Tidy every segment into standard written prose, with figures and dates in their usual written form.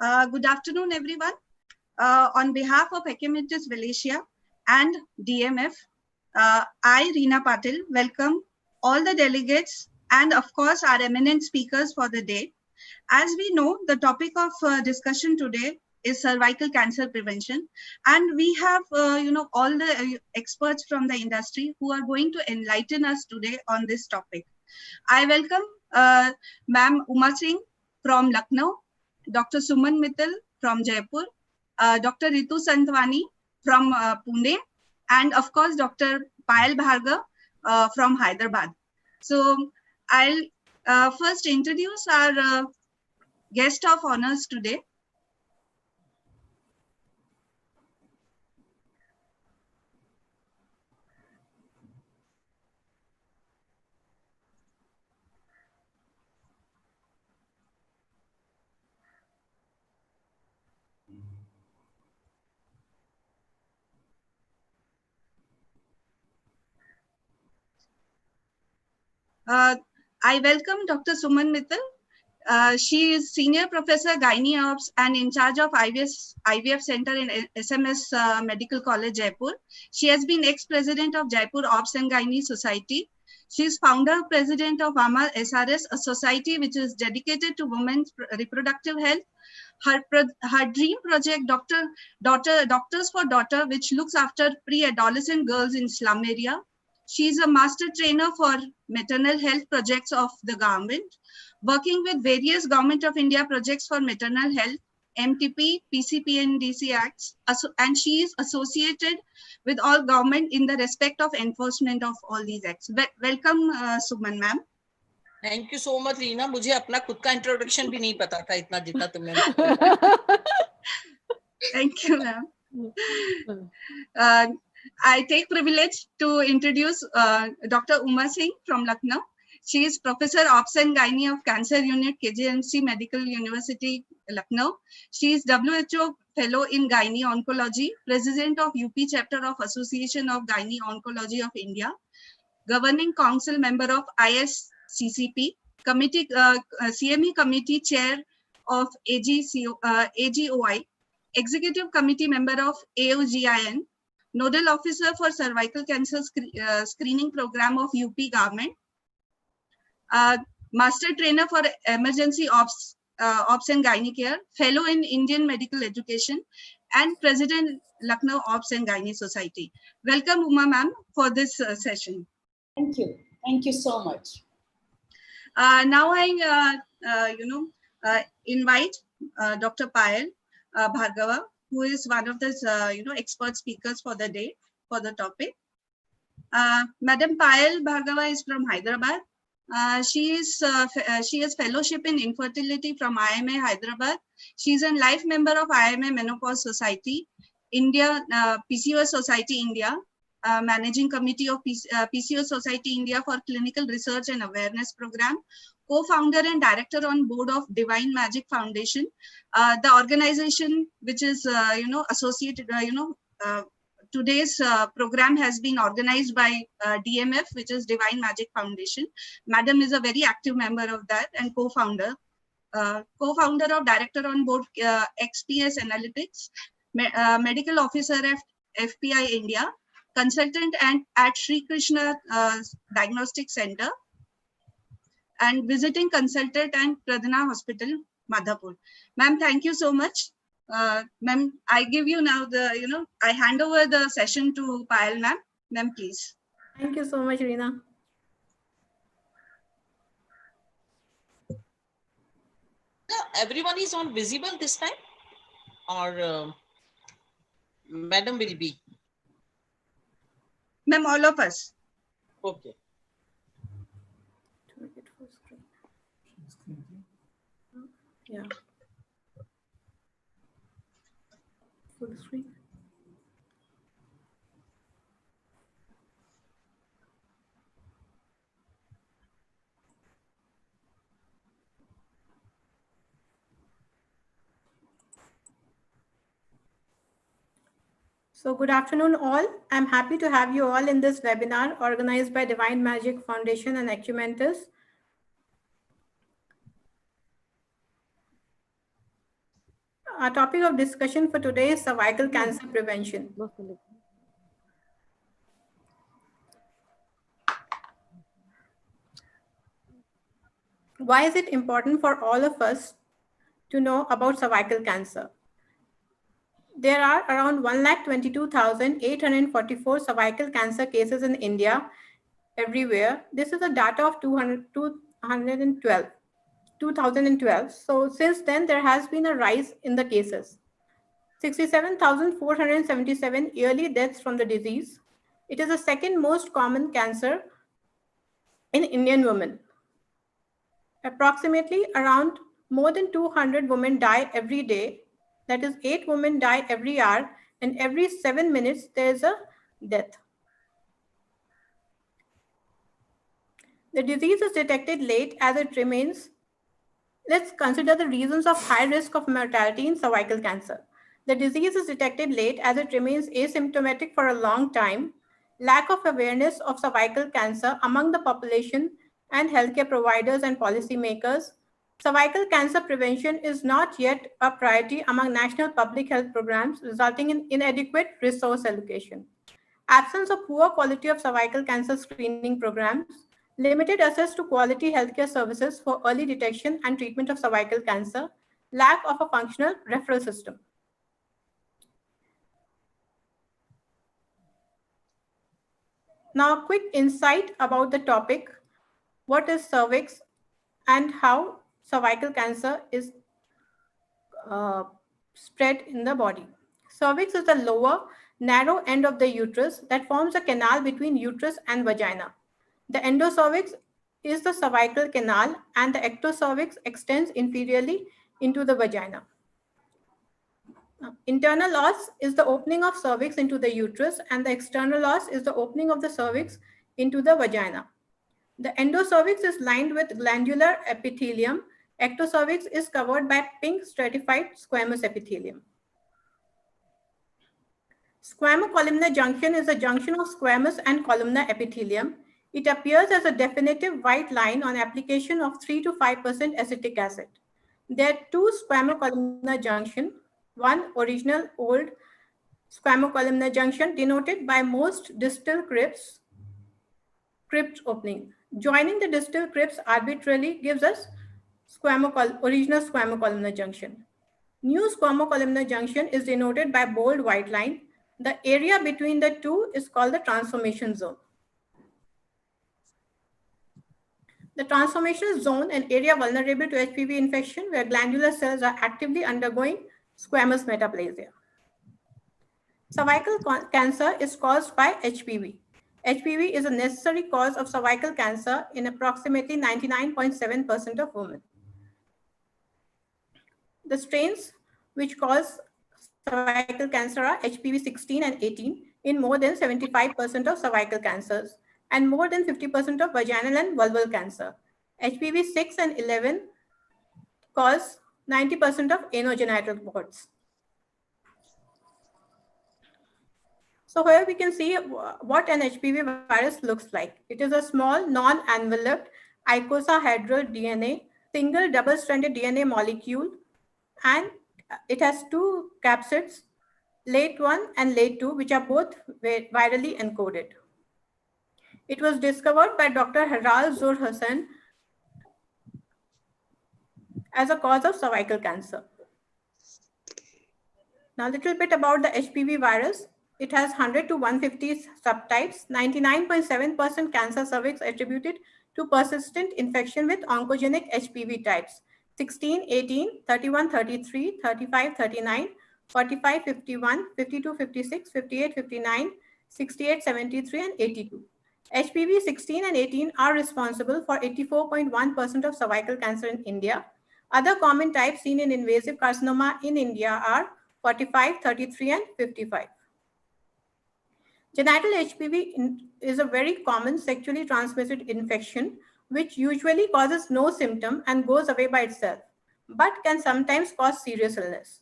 Good afternoon, everyone. On behalf of Echementis Valencia and DMF, I, Reena Patil, welcome all the delegates and, of course, our eminent speakers for the day. As we know, the topic of discussion today is cervical cancer prevention, and we have, all the experts from the industry who are going to enlighten us today on this topic. I welcome Ma'am Uma Singh from Lucknow, Dr. Suman Mittal from Jaipur, Dr. Ritu Santwani from Pune, and of course, Dr. Payal Bhargav from Hyderabad. So I'll first introduce our guest of honors today. I welcome Dr. Suman Mittal. She is Senior Professor Gynae Ops and in charge of IVF Center in SMS Medical College, Jaipur. She has been ex-president of Jaipur Ops and Gynae Society. She is founder president of Amal SRS, a society which is dedicated to women's reproductive health. Her dream project, Doctors for Daughter, which looks after pre-adolescent girls in slum area. She is a master trainer for maternal health projects of the government, working with various Government of India projects for maternal health, MTP, PCP and DC Acts, and she is associated with all government in the respect of enforcement of all these acts. Welcome, Suman ma'am. Thank you so much Reena. मुझे अपना खुद का introduction भी नहीं पता था इतना जितना तुमने. Thank you, ma'am. I take privilege to introduce Dr. Uma Singh from Lucknow. She is Professor Ops and Gynae of Cancer Unit, KJMC Medical University, Lucknow. She is WHO Fellow in Gynae Oncology, President of UP Chapter of Association of Gynae Oncology of India, Governing Council Member of ISCCP, CME Committee Chair of AGOI, Executive Committee Member of AOGIN, Nodal Officer for Cervical Cancer Screening Program of UP Government, Master Trainer for Emergency Ops and Gynae Care, Fellow in Indian Medical Education, and President Lucknow Ops and Gynae Society. Welcome, Uma ma'am, for this session. Thank you. Thank you so much. Now I, invite Dr. Payal Bhargava, who is one of the, expert speakers for the day, for the topic. Madam Payal Bhargava is from Hyderabad. She has fellowship in infertility from IMA Hyderabad. She is a life member of IMA Menopause Society, India, PCOS Society India, Managing Committee of PCOS Society India for Clinical Research and Awareness Program, co-founder and director on board of Divine Magic Foundation, the organization which is, associated, today's program has been organized by DMF, which is Divine Magic Foundation. Madam is a very active member of that and co-founder. Co-founder of director on board XPS Analytics, medical officer at FPI India, consultant and at Sri Krishna Diagnostic Center, and visiting consultant at Pradhana Hospital, Madhapur. Ma'am, thank you so much. Ma'am, I give you now the, I hand over the session to Payal ma'am. Ma'am, please. Thank you so much, Reena. Everyone is on visible this time, or Madam will be? Ma'am, all of us. Okay. Yeah. Full screen. So good afternoon all. I'm happy to have you all in this webinar organized by Divine Magic Foundation and Echementis. our topic of discussion for today is cervical cancer prevention. Why is it important for all of us to know about cervical cancer? There are around 122,844 cervical cancer cases in India everywhere. This is the data of 2012. So since then, there has been a rise in the cases. 67,477 yearly deaths from the disease. It is the second most common cancer in Indian women. Approximately around more than 200 women die every day. That is 8 women die every hour, and every 7 minutes there is a death. The disease is detected late as it remains. Let's consider the reasons of high risk of mortality in cervical cancer. The disease is detected late as it remains asymptomatic for a long time. Lack of awareness of cervical cancer among the population and healthcare providers and policymakers. Cervical cancer prevention is not yet a priority among national public health programs, resulting in inadequate resource allocation. Absence of poor quality of cervical cancer screening programs, limited access to quality healthcare services for early detection and treatment of cervical cancer, lack of a functional referral system. Now, a quick insight about the topic. What is cervix and how cervical cancer is spread in the body? Cervix is the lower, narrow end of the uterus that forms a canal between uterus and vagina. The endocervix is the cervical canal, and the ectocervix extends inferiorly into the vagina. Internal os is the opening of cervix into the uterus, and the external os is the opening of the cervix into the vagina. The endocervix is lined with glandular epithelium. Ectocervix is covered by pink stratified squamous epithelium. Squamocolumnar junction is a junction of squamous and columnar epithelium. It appears as a definitive white line on application of 3 to 5% acetic acid. There are 2 squamocolumnar junction, one original old squamocolumnar junction denoted by most distal crypt opening. Joining the distal crypts arbitrarily gives us original squamocolumnar junction. New squamocolumnar junction is denoted by bold white line. The area between the two is called the transformation zone. The transformation zone, an area vulnerable to HPV infection where glandular cells are actively undergoing squamous metaplasia. Cervical cancer is caused by HPV. HPV is a necessary cause of cervical cancer in approximately 99.7% of women. The strains which cause cervical cancer are HPV 16 and 18 in more than 75% of cervical cancers and more than 50% of vaginal and vulval cancer. HPV 6 and 11 cause 90% of anogenital warts. So here we can see what an HPV virus looks like. It is a small non-enveloped icosahedral DNA, single double-stranded DNA molecule, and it has 2 capsids, late 1 and late 2, which are both virally encoded. It was discovered by Dr. Haral Zur Hassan as a cause of cervical cancer. Now, a little bit about the HPV virus. It has 100 to 150 subtypes. 99.7% cancer cervix attributed to persistent infection with oncogenic HPV types. 16, 18, 31, 33, 35, 39, 45, 51, 52, 56, 58, 59, 68, 73, and 82. HPV 16 and 18 are responsible for 84.1% of cervical cancer in India. Other common types seen in invasive carcinoma in India are 45, 33, and 55. Genital HPV is a very common sexually transmitted infection which usually causes no symptom and goes away by itself, but can sometimes cause serious illness.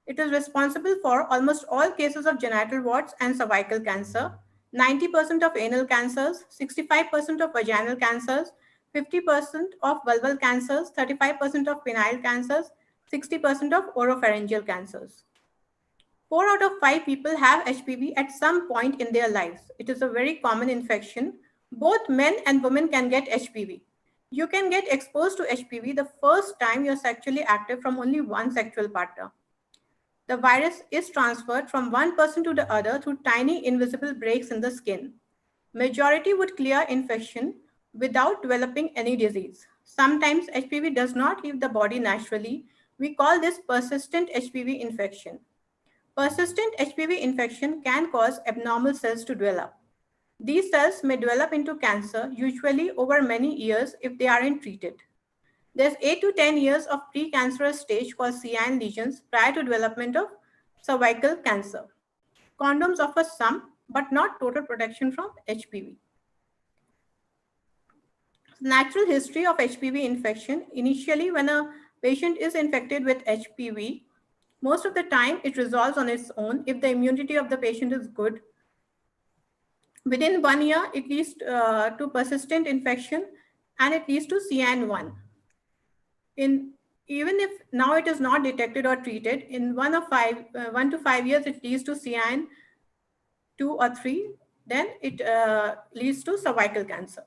It is responsible for almost all cases of genital warts and cervical cancer, 90% of anal cancers, 65% of vaginal cancers, 50% of vulval cancers, 35% of penile cancers, 60% of oropharyngeal cancers. 4 out of 5 people have HPV at some point in their lives. It is a very common infection. Both men and women can get HPV. You can get exposed to HPV the first time you're sexually active from only one sexual partner. The virus is transferred from one person to the other through tiny invisible breaks in the skin. Majority would clear infection without developing any disease. Sometimes HPV does not leave the body naturally. We call this persistent HPV infection. Persistent HPV infection can cause abnormal cells to develop. These cells may develop into cancer, usually over many years if they aren't treated. There's 8 to 10 years of precancerous stage called CIN lesions prior to development of cervical cancer. Condoms offer some, but not total protection from HPV. Natural history of HPV infection. Initially, when a patient is infected with HPV, most of the time it resolves on its own if the immunity of the patient is good. Within 1 year, it leads to persistent infection and it leads to CIN1. Even if now it is not detected or treated, in 1 to 5 years, it leads to CIN2 or 3, then it leads to cervical cancer.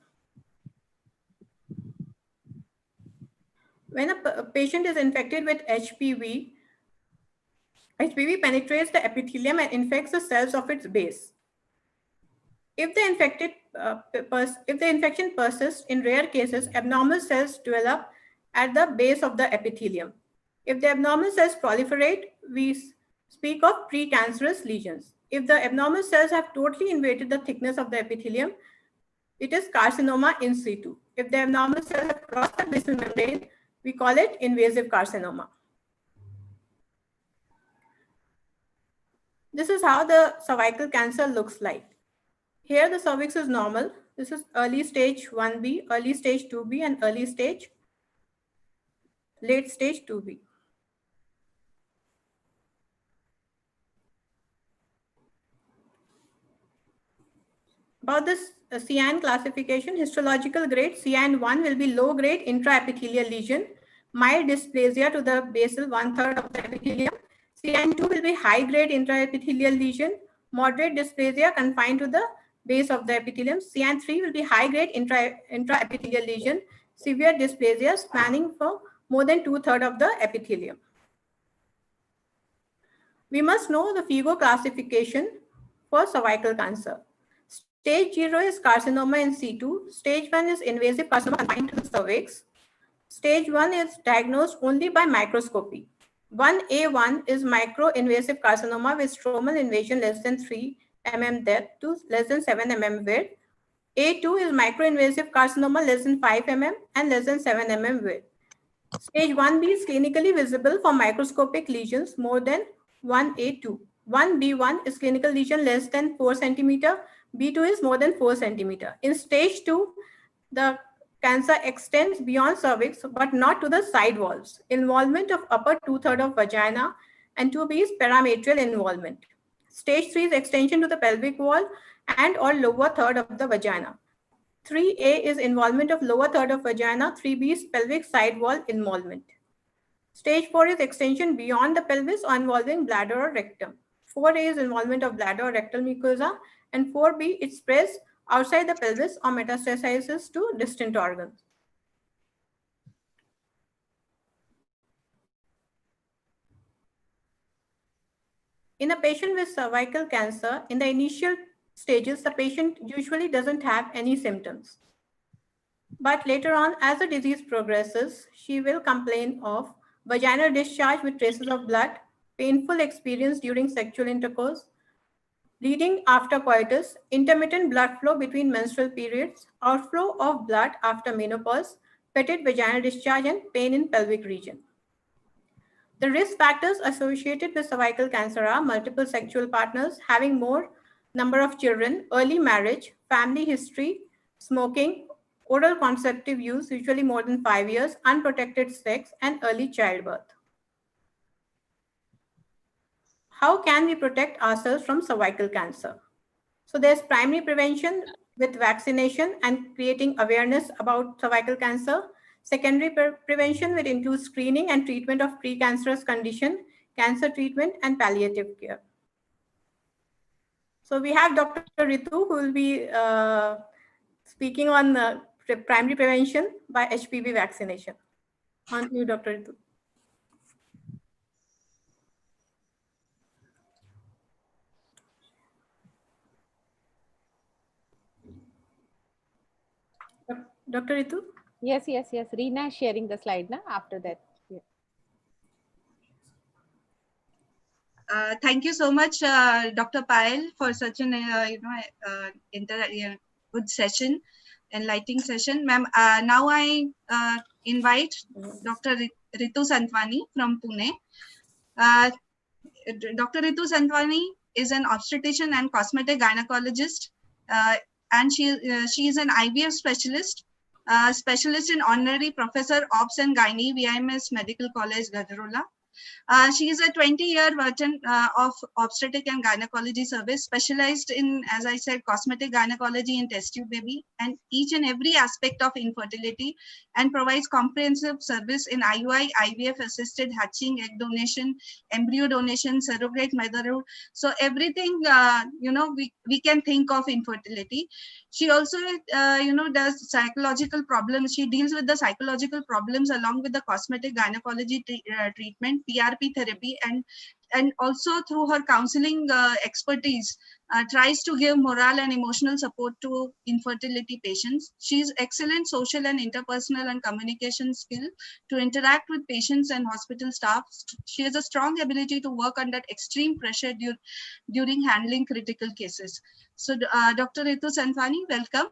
When a patient is infected with HPV, HPV penetrates the epithelium and infects the cells of its base. If the infection persists, in rare cases, abnormal cells develop at the base of the epithelium. If the abnormal cells proliferate, we speak of precancerous lesions. If the abnormal cells have totally invaded the thickness of the epithelium, it is carcinoma in situ. If the abnormal cells have crossed the basal membrane, we call it invasive carcinoma. This is how the cervical cancer looks like. Here the cervix is normal. This is early stage 1B, early stage 2B, and early stage, late stage 2B. About this CIN classification, histological grade, CIN1 will be low grade intraepithelial lesion, mild dysplasia to the basal 1/3 of the epithelium. CIN2 will be high grade intraepithelial lesion, moderate dysplasia confined to the base of the epithelium. CIN3 will be high grade intraepithelial lesion, severe dysplasia spanning for more than 2/3 of the epithelium. We must know the FIGO classification for cervical cancer. Stage 0 is carcinoma in situ. Stage 1 is invasive carcinoma confined to the cervix. Stage 1 is diagnosed only by microscopy. 1A1 is micro-invasive carcinoma with stromal invasion less than 3 mm depth to less than 7 mm width. A2 is micro-invasive carcinoma less than 5 mm and less than 7 mm width. Stage 1B is clinically visible for microscopic lesions more than 1A2. 1B1 is clinical lesion less than 4 cm. B2 is more than 4 cm. In stage 2, the cancer extends beyond cervix, but not to the side walls. Involvement of upper 2/3 of vagina, and 2B is parametrial involvement. Stage 3 is extension to the pelvic wall and or lower third of the vagina. 3A is involvement of lower third of vagina. 3B is pelvic side wall involvement. Stage 4 is extension beyond the pelvis or involving bladder or rectum. 4A is involvement of bladder or rectal mucosa, and 4B, it spreads outside the pelvis or metastasizes to distant organs. In a patient with cervical cancer, in the initial stages, the patient usually doesn't have any symptoms. But later on, as the disease progresses, she will complain of vaginal discharge with traces of blood, painful experience during sexual intercourse, bleeding after coitus, intermittent blood flow between menstrual periods, outflow of blood after menopause, fetid vaginal discharge, and pain in pelvic region. The risk factors associated with cervical cancer are multiple sexual partners, having more number of children, early marriage, family history, smoking, oral contraceptive use, usually more than 5 years, unprotected sex, and early childbirth. How can we protect ourselves from cervical cancer? So there's primary prevention with vaccination and creating awareness about cervical cancer. Secondary prevention will include screening and treatment of precancerous condition, cancer treatment, and palliative care. So we have Dr. Ritu, who will be speaking on primary prevention by HPV vaccination. On you, Dr. Ritu. Dr. Ritu? Yes. Reena is sharing the slide now after that. Yeah. Thank you so much, Dr. Payal, for such an good session, enlightening session, ma'am. Now I invite Dr. Ritu Santwani from Pune. Dr. Ritu Santwani is an obstetrician and cosmetic gynecologist, and she is an IVF specialist, specialist in honorary professor Obs and Gynae, VIMS Medical College, Gajraula. She is a 20-year veteran of obstetric and gynecology service, specialized in, as I said, cosmetic gynecology and test tube baby, and each and every aspect of infertility, and provides comprehensive service in IUI, IVF assisted hatching, egg donation, embryo donation, surrogate motherhood. So everything, we can think of infertility. She also, does psychological problems. She deals with the psychological problems along with the cosmetic gynecology treatment, PRP therapy, and also through her counseling expertise, tries to give moral and emotional support to infertility patients. She is excellent social and interpersonal and communication skill to interact with patients and hospital staff. She has a strong ability to work under extreme pressure during handling critical cases. So, Dr. Ritu Santwani, welcome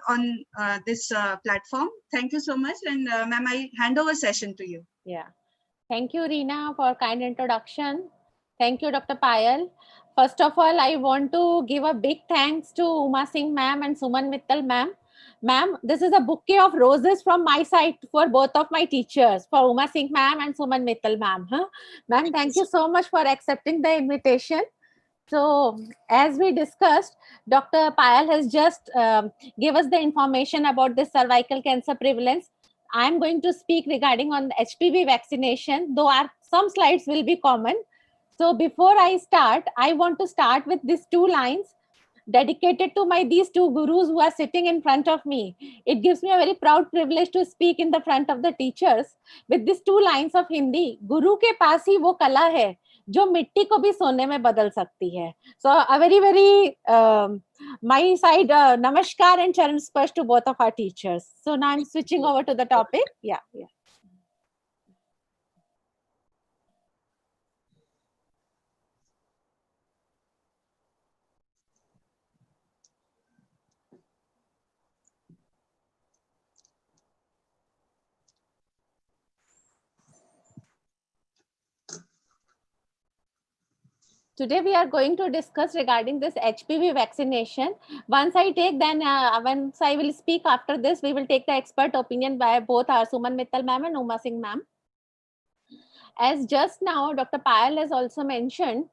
on this platform. Thank you so much. And ma'am, I hand over session to you. Yeah. Thank you, Reena, for kind introduction. Thank you, Dr. Payal. First of all, I want to give a big thanks to Uma Singh ma'am and Suman Mittal ma'am. Ma'am, this is a bouquet of roses from my side for both of my teachers, for Uma Singh ma'am and Suman Mittal ma'am. Ma'am, thank you so much for accepting the invitation. So, as we discussed, Dr. Payal has just gave us the information about the cervical cancer prevalence. I'm going to speak regarding on the HPV vaccination, though some slides will be common. So before I start, I want to start with these two lines dedicated to these two gurus who are sitting in front of me. It gives me a very proud privilege to speak in the front of the teachers with these two lines of Hindi. Guru के पास ही वो कला है जो मिट्टी को भी सोने में बदल सकती है. So a very my side namaskar and charan sparsh to both of our teachers. So now I'm switching over to the topic. Yeah. Today we are going to discuss regarding this HPV vaccination. Once I take, then once I will speak after this, we will take the expert opinion by both our Suman Mittal ma'am and Uma Singh ma'am. As just now, Dr. Payal has also mentioned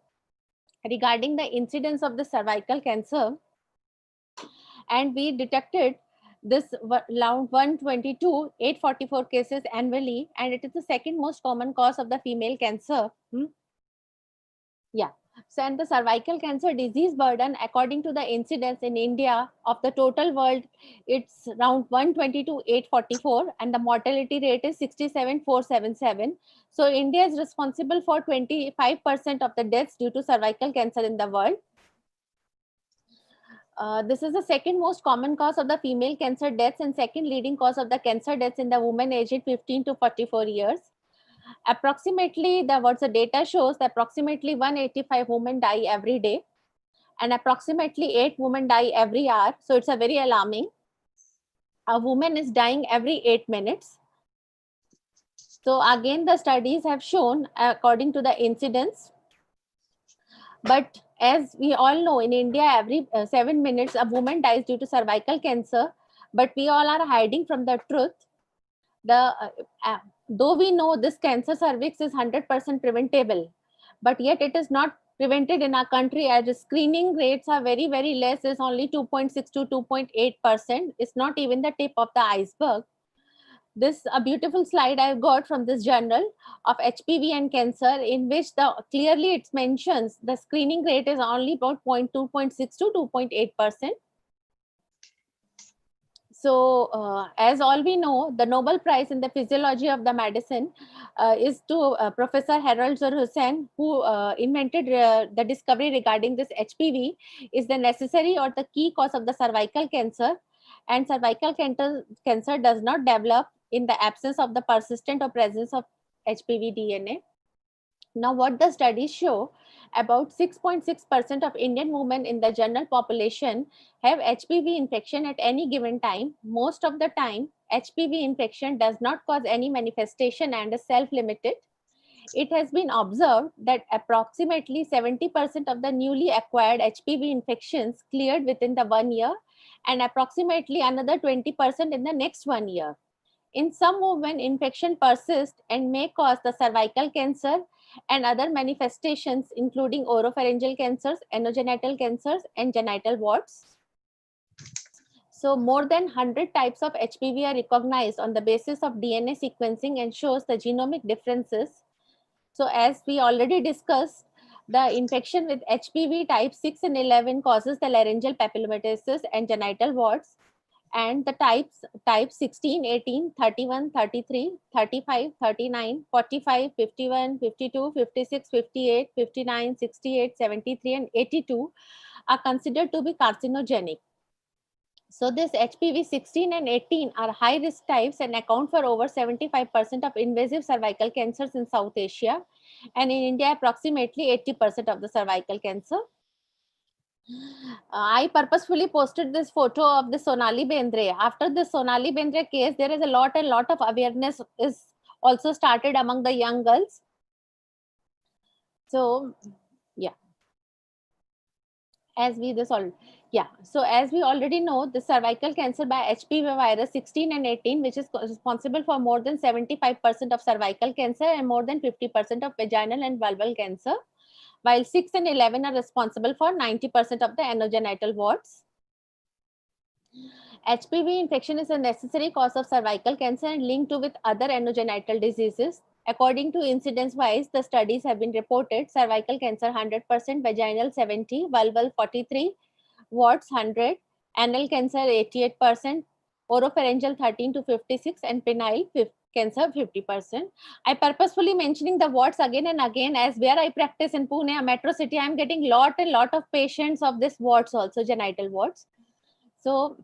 regarding the incidence of the cervical cancer, and we detected this around 122, 844 cases annually, and it is the second most common cause of the female cancer. Yeah. So, and the cervical cancer disease burden, according to the incidence in India of the total world, it's around 122, 844, and the mortality rate is 67,477. So, India is responsible for 25% of the deaths due to cervical cancer in the world. This is the second most common cause of the female cancer deaths and second leading cause of the cancer deaths in the women aged 15 to 44 years. Approximately, the data shows that approximately 185 women die every day and approximately 8 women die every hour. So it's a very alarming. A woman is dying every 8 minutes. So again, the studies have shown according to the incidence. But as we all know, in India, every 7 minutes, a woman dies due to cervical cancer. But we all are hiding from the truth. Though we know this cancer cervix is 100% preventable, but yet it is not prevented in our country, as screening rates are very, very less. It's only 2.6 to 2.8%. It's not even the tip of the iceberg. this a beautiful slide I got from this journal of HPV and cancer, in which clearly it mentions the screening rate is only about 2.6 to 2.8%. So as all we know, the Nobel Prize in the Physiology of the Medicine is to Professor Harold Zur-Hussein, who invented the discovery regarding this HPV is the necessary or the key cause of the cervical cancer, and cervical cancer does not develop in the absence of the persistent or presence of HPV DNA. Now, what the studies show, about 6.6% of Indian women in the general population have HPV infection at any given time. Most of the time, HPV infection does not cause any manifestation and is self-limited. It has been observed that approximately 70% of the newly acquired HPV infections cleared within the 1 year, and approximately another 20% in the next 1 year. In some women, infection persists and may cause the cervical cancer and other manifestations, including oropharyngeal cancers, anogenital cancers, and genital warts. So more than 100 types of HPV are recognized on the basis of DNA sequencing and shows the genomic differences. So as we already discussed, the infection with HPV type 6 and 11 causes the laryngeal papillomatosis and genital warts. And the type 16, 18, 31, 33, 35, 39, 45, 51, 52, 56, 58, 59, 68, 73, and 82 are considered to be carcinogenic. So this HPV 16 and 18 are high risk types and account for over 75% of invasive cervical cancers in South Asia, and in India approximately 80% of the cervical cancer. I purposefully posted this photo of the Sonali Bendre. After the Sonali Bendre case, there is a lot of awareness is also started among the young girls. So yeah, as we already know, the cervical cancer by HPV virus 16 and 18, which is responsible for more than 75% of cervical cancer and more than 50% of vaginal and vulval cancer, while 6 and 11 are responsible for 90% of the anogenital warts. HPV infection is a necessary cause of cervical cancer and linked to with other anogenital diseases. According to incidence-wise, the studies have been reported: cervical cancer 100%, vaginal 70%, vulval 43%, warts 100%, anal cancer 88%, oropharyngeal 13 to 56%, and penile cancer 50%. I purposefully mentioning the warts again and again, as where I practice in Pune, a metro city, I'm getting lot of patients of this warts also, genital warts. So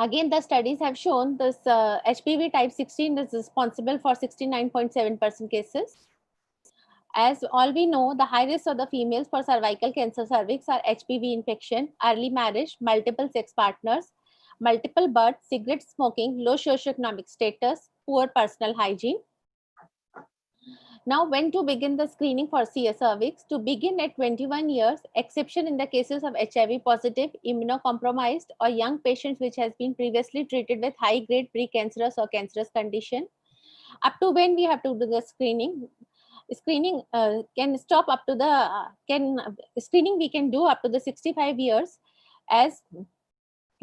again, the studies have shown this HPV type 16 is responsible for 69.7% cases. As all we know, the high risk of the females for cervical cancer cervix are HPV infection, early marriage, multiple sex partners, multiple births, cigarette smoking, low socioeconomic status, poor personal hygiene. Now, when to begin the screening for CS cervix? To begin at 21 years, exception in the cases of HIV positive, immunocompromised, or young patients which has been previously treated with high-grade precancerous or cancerous condition. Up to when we have to do the screening? Screening can stop up to the screening we can do up to the 65 years, as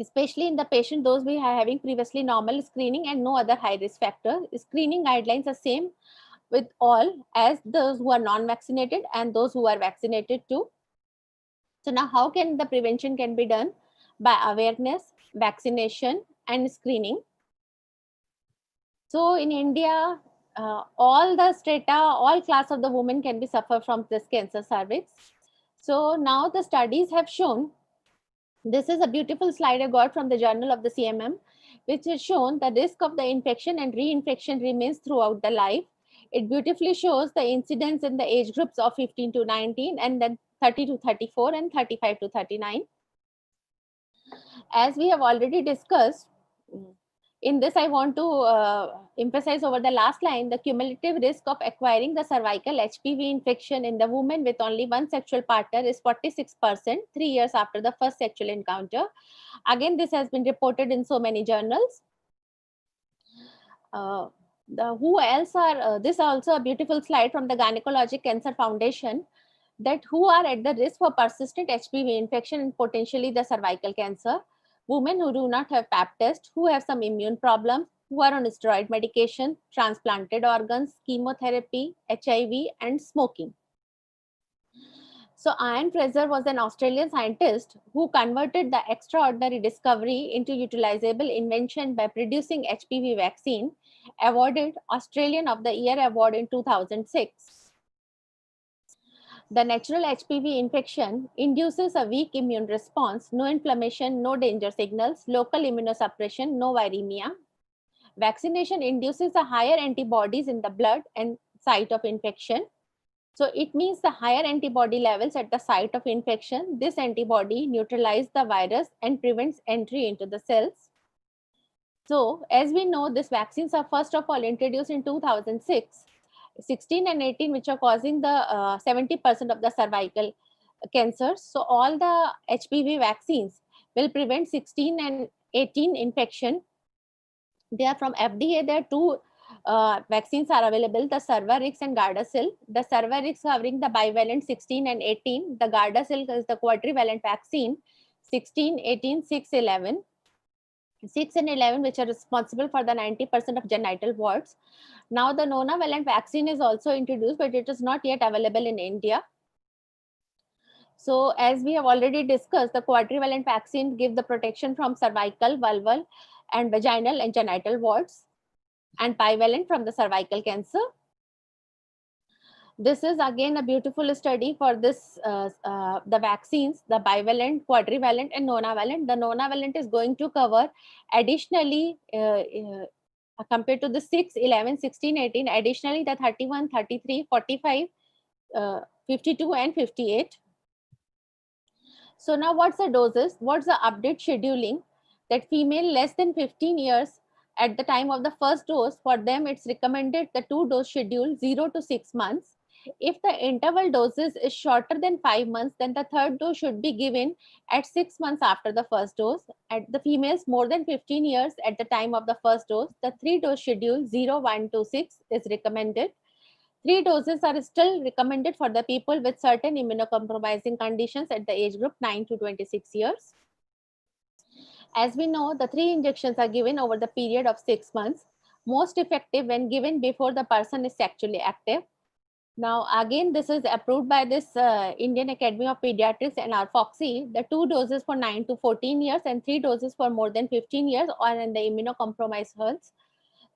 especially in the patient those we are having previously normal screening and no other high risk factor. Screening guidelines are same with all, as those who are non-vaccinated and those who are vaccinated too. So now how can the prevention can be done? By awareness, vaccination, and screening. So in India, all the strata, all class of the women can be suffer from this cancer cervix. So now the studies have shown, this is a beautiful slide I got from the Journal of the CMM, which has shown the risk of the infection and reinfection remains throughout the life. It beautifully shows the incidence in the age groups of 15 to 19, and then 30 to 34, and 35 to 39. As we have already discussed, in this, I want to emphasize over the last line, the cumulative risk of acquiring the cervical HPV infection in the woman with only one sexual partner is 46%, 3 years after the first sexual encounter. Again, this has been reported in so many journals. Who else are, this is also a beautiful slide from the Gynecologic Cancer Foundation, that who are at the risk for persistent HPV infection and potentially the cervical cancer. Women who do not have Pap test, who have some immune problems, who are on steroid medication, transplanted organs, chemotherapy, HIV, and smoking. So Ian Fraser was an Australian scientist who converted the extraordinary discovery into utilizable invention by producing HPV vaccine, awarded Australian of the Year award in 2006. The natural HPV infection induces a weak immune response, no inflammation, no danger signals, local immunosuppression, no viremia. Vaccination induces a higher antibodies in the blood and site of infection. So it means the higher antibody levels at the site of infection. This antibody neutralizes the virus and prevents entry into the cells. So as we know, these vaccines are first of all introduced in 2006. 16 and 18, which are causing the 70% of the cervical cancers. So all the HPV vaccines will prevent 16 and 18 infection. They are from FDA. There are two vaccines are available, the Cervarix and Gardasil. The Cervarix covering the bivalent 16 and 18. The Gardasil is the quadrivalent vaccine 16, 18, 6, 11. 6 and 11, which are responsible for the 90% of genital warts. Now the nonavalent vaccine is also introduced, but it is not yet available in India. So as we have already discussed, the quadrivalent vaccine gives the protection from cervical, vulval, and vaginal and genital warts, and bivalent from the cervical cancer. This is again a beautiful study for this, the vaccines, the bivalent, quadrivalent, and nonavalent. The nonavalent is going to cover additionally, compared to the 6, 11, 16, 18, additionally the 31, 33, 45, 52, and 58. So now what's the doses? What's the update scheduling? That female less than 15 years at the time of the first dose, for them it's recommended the 2-dose schedule, 0 to 6 months. If the interval doses is shorter than 5 months, then the third dose should be given at 6 months after the first dose. At the females more than 15 years at the time of the first dose, the 3-dose schedule 0, 1, 2, 6 is recommended. 3 doses are still recommended for the people with certain immunocompromising conditions at the age group 9 to 26 years. As we know, the 3 injections are given over the period of 6 months, most effective when given before the person is sexually active. Now, again, this is approved by this Indian Academy of Pediatrics and ARFOXI. The 2 doses for 9 to 14 years and 3 doses for more than 15 years or in the immunocompromised health.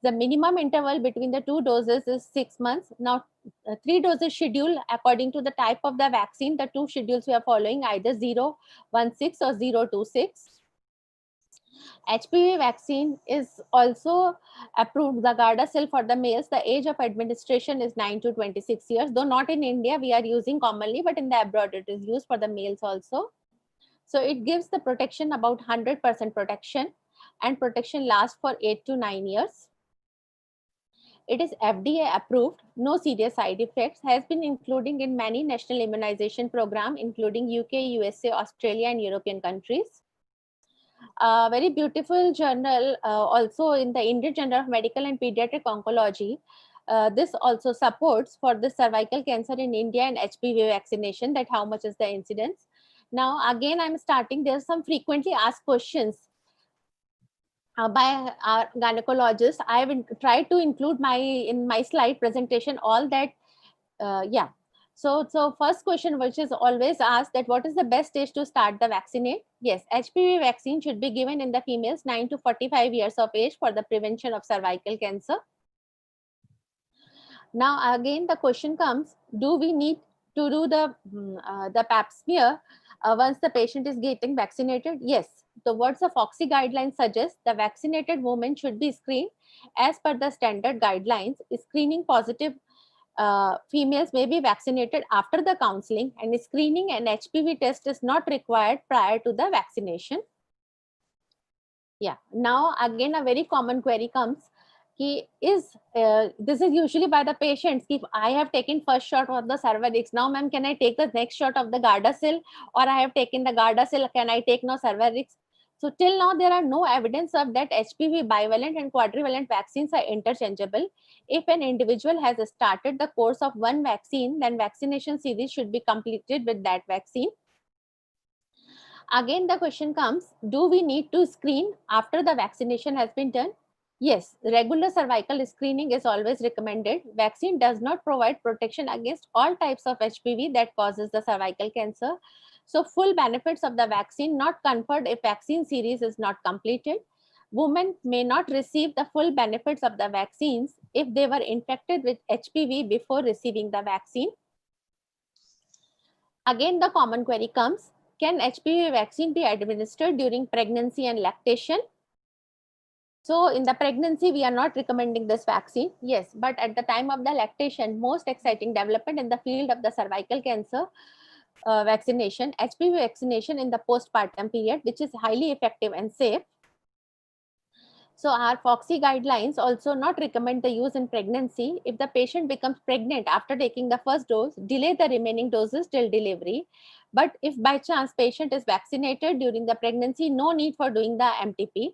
The minimum interval between the 2 doses is 6 months. Now, 3 doses schedule according to the type of the vaccine. The 2 schedules we are following either 0, 1, 6 or 0, 2, 6. HPV vaccine is also approved, the Gardasil for the males. The age of administration is 9 to 26 years, though not in India we are using commonly, but in the abroad it is used for the males also. So it gives the protection about 100% protection, and protection lasts for 8 to 9 years. It is FDA approved, no serious side effects, has been including in many national immunization program, including UK, USA, Australia, and European countries. A very beautiful journal also in the Indian Journal of Medical and Pediatric Oncology. This also supports for the cervical cancer in India and HPV vaccination, that how much is the incidence. Now again I'm starting, there's some frequently asked questions by our gynecologists. I have tried to include in my slide presentation all that. Yeah. So first question, which is always asked, that what is the best age to start the vaccinate? Yes, HPV vaccine should be given in the females 9 to 45 years of age for the prevention of cervical cancer. Now again the question comes, do we need to do the pap smear once the patient is getting vaccinated? Yes. The words of FOXI guidelines suggest the vaccinated woman should be screened as per the standard guidelines. Screening positive females may be vaccinated after the counseling, and screening and HPV test is not required prior to the vaccination. Yeah. Now again a very common query comes, this is usually by the patients, if I have taken first shot of the Cervarix, now ma'am can I take the next shot of the Gardasil, or I have taken the Gardasil, can I take now Cervarix? So till now there are no evidence of that HPV bivalent and quadrivalent vaccines are interchangeable. If an individual has started the course of one vaccine, then vaccination series should be completed with that vaccine. Again the question comes, do we need to screen after the vaccination has been done? Yes, regular cervical screening is always recommended. Vaccine does not provide protection against all types of HPV that causes the cervical cancer. So full benefits of the vaccine not conferred if vaccine series is not completed. Women may not receive the full benefits of the vaccines if they were infected with HPV before receiving the vaccine. Again, the common query comes, can HPV vaccine be administered during pregnancy and lactation? So in the pregnancy, we are not recommending this vaccine. Yes, but at the time of the lactation, most exciting development in the field of the cervical cancer vaccination, HPV vaccination in the postpartum period, which is highly effective and safe. So our FOXI guidelines also not recommend the use in pregnancy. If the patient becomes pregnant after taking the first dose, delay the remaining doses till delivery. But if by chance patient is vaccinated during the pregnancy, no need for doing the MTP.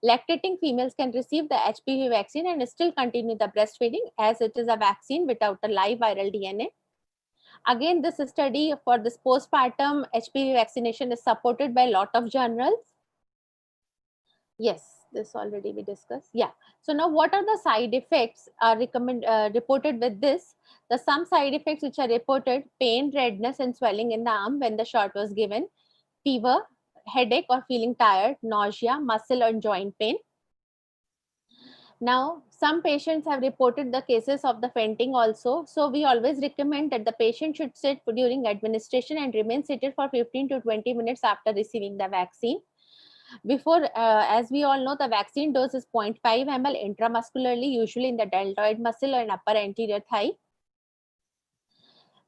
Lactating females can receive the HPV vaccine and still continue the breastfeeding as it is a vaccine without a live viral DNA. Again, this study for this postpartum HPV vaccination is supported by a lot of journals. Yes, this already we discussed. Yeah. So now what are the side effects are reported with this? The some side effects which are reported: pain, redness and swelling in the arm when the shot was given, fever, headache or feeling tired, nausea, muscle and joint pain. Now, some patients have reported the cases of the fainting also. So we always recommend that the patient should sit during administration and remain seated for 15 to 20 minutes after receiving the vaccine. Before, as we all know, the vaccine dose is 0.5 ml intramuscularly, usually in the deltoid muscle and upper anterior thigh.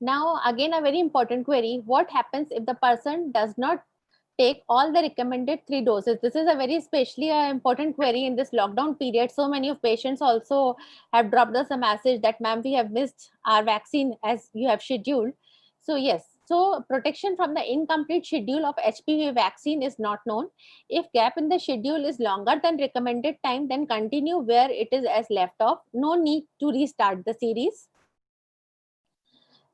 Now, again, a very important query: what happens if the person does not take all the recommended 3 doses? This is a very especially important query in this lockdown period. So many of patients also have dropped us a message that, ma'am, we have missed our vaccine as you have scheduled. So yes, so protection from the incomplete schedule of HPV vaccine is not known. If gap in the schedule is longer than recommended time, then continue where it is as left off. No need to restart the series.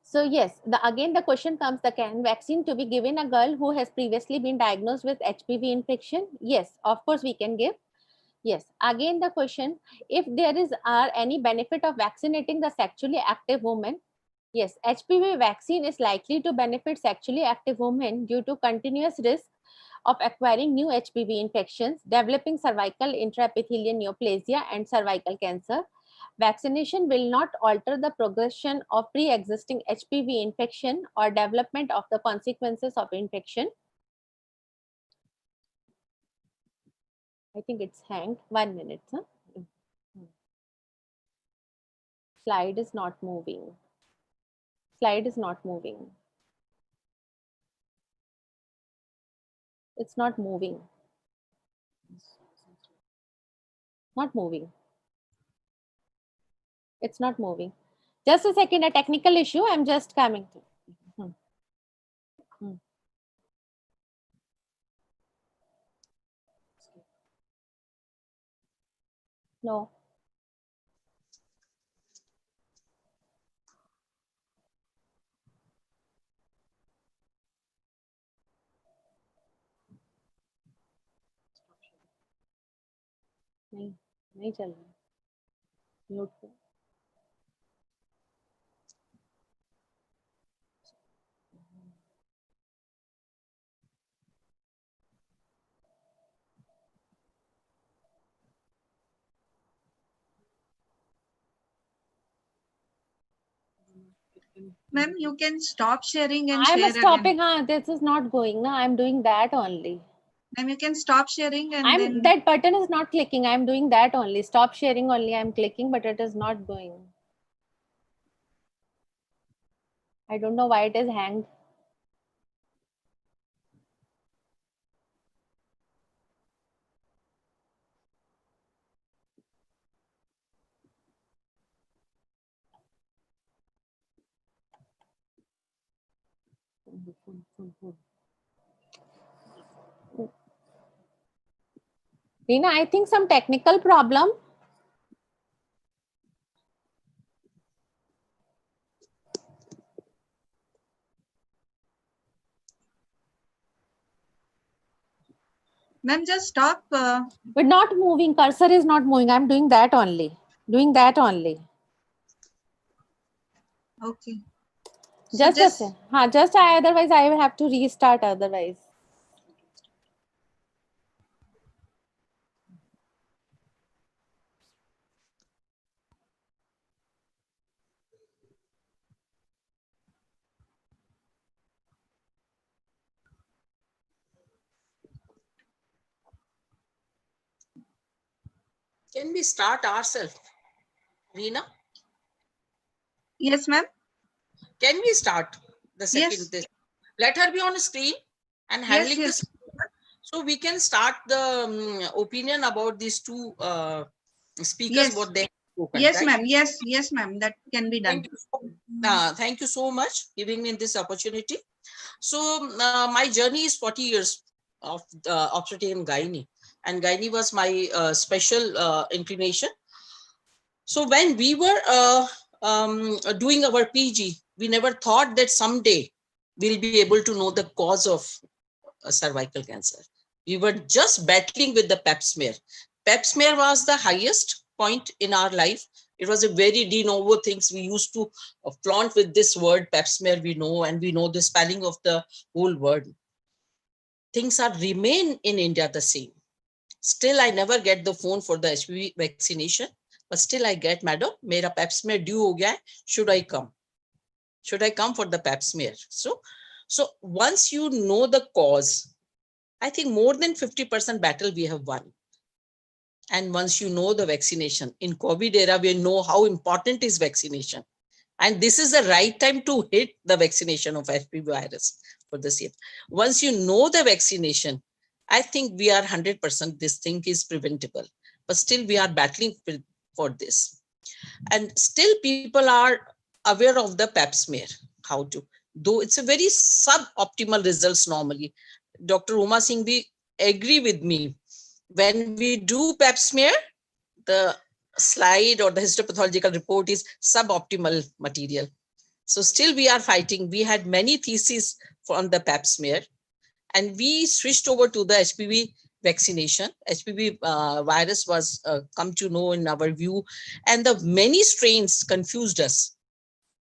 So yes, again the question comes, the can vaccine to be given a girl who has previously been diagnosed with HPV infection? Yes, of course we can give. Yes, again the question, if there is any benefit of vaccinating the sexually active woman? Yes, HPV vaccine is likely to benefit sexually active women due to continuous risk of acquiring new HPV infections, developing cervical intraepithelial neoplasia and cervical cancer. Vaccination will not alter the progression of pre-existing HPV infection or development of the consequences of infection. I think it's hanged. 1 minute. Huh? Slide is not moving. Slide is not moving. It's not moving. Not moving. It's not moving. Just a second, a technical issue. I'm just coming to. No. नहीं चल रहा. Mute पे. Ma'am, you can stop sharing and I'm share stopping. again. This is not going. No, I'm doing that only. Ma'am, you can stop sharing and then. That button is not clicking. I'm doing that only. Stop sharing only. I'm clicking, but it is not going. I don't know why it is hanged. Reena, I think some technical problem. Ma'am, just stop. But not moving. Cursor is not moving. I'm doing that only. Doing that only. Okay. So Just a second. Otherwise I will have to restart otherwise. Can we start ourselves, Reena? Yes, ma'am. Can we start the second? Yes. This? Let her be on screen and Yes, handling yes. this. So we can start the opinion about these two speakers, Yes. what they spoken. Yes, right? ma'am. Yes, ma'am. That can be done. Thank you so much giving me this opportunity. So my journey is 40 years of obstetrics and gynae, and gynae was my special inclination. So when we were doing our PG, we never thought that someday we'll be able to know the cause of cervical cancer. We were just battling with the pap smear. Pap smear was the highest point in our life. It was a very de novo things. We used to flaunt with this word pap smear, we know, and we know the spelling of the whole word. Things are remain in India the same. Still, I never get the phone for the HPV vaccination, but still I get, madam, mera pap smear due ho gaya hai. Should I come? Should I come for the pap smear? So once you know the cause, I think more than 50% battle we have won. And once you know the vaccination, in COVID era, we know how important is vaccination. And this is the right time to hit the vaccination of HPV virus for the same. Once you know the vaccination, I think we are 100%, this thing is preventable, but still we are battling for this. And still people are aware of the pap smear, how to, though it's a very suboptimal results normally. Dr. Uma Singhvi agree with me. When we do pap smear, the slide or the histopathological report is suboptimal material. So still we are fighting. We had many theses on the pap smear, and we switched over to the HPV vaccination. HPV virus was come to know in our view, and the many strains confused us.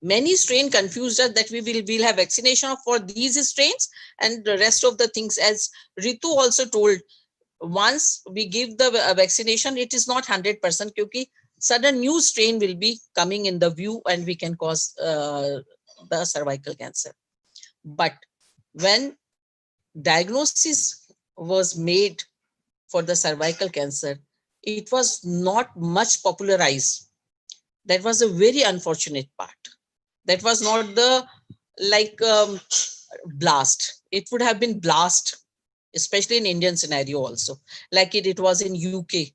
Many strain confused us that we'll have vaccination for these strains, and the rest of the things, as Ritu also told, once we give the vaccination, it is not 100% because sudden new strain will be coming in the view and we can cause the cervical cancer. But when diagnosis was made for the cervical cancer, it was not much popularized. That was a very unfortunate part. That was not the blast. It would have been blast, especially in Indian scenario also, like it was in UK,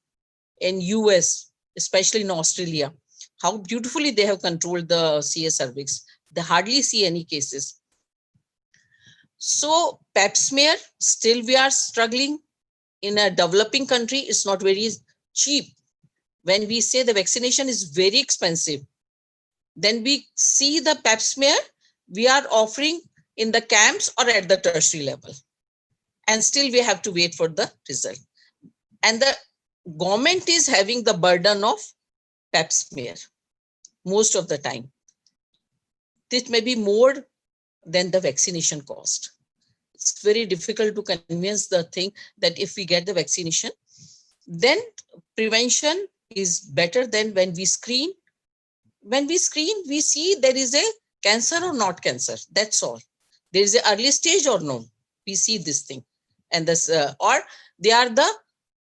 in US, especially in Australia. How beautifully they have controlled the CS cervix. They hardly see any cases. So pap smear, still we are struggling. In a developing country, it's not very cheap. When we say the vaccination is very expensive, then we see the pap smear, we are offering in the camps or at the tertiary level. And still we have to wait for the result. And the government is having the burden of pap smear most of the time. This may be more than the vaccination cost. It's very difficult to convince the thing that if we get the vaccination, then prevention is better than when we screen. When we screen, we see there is a cancer or not cancer. That's all. There is an early stage or no. We see this thing. And this, or they are the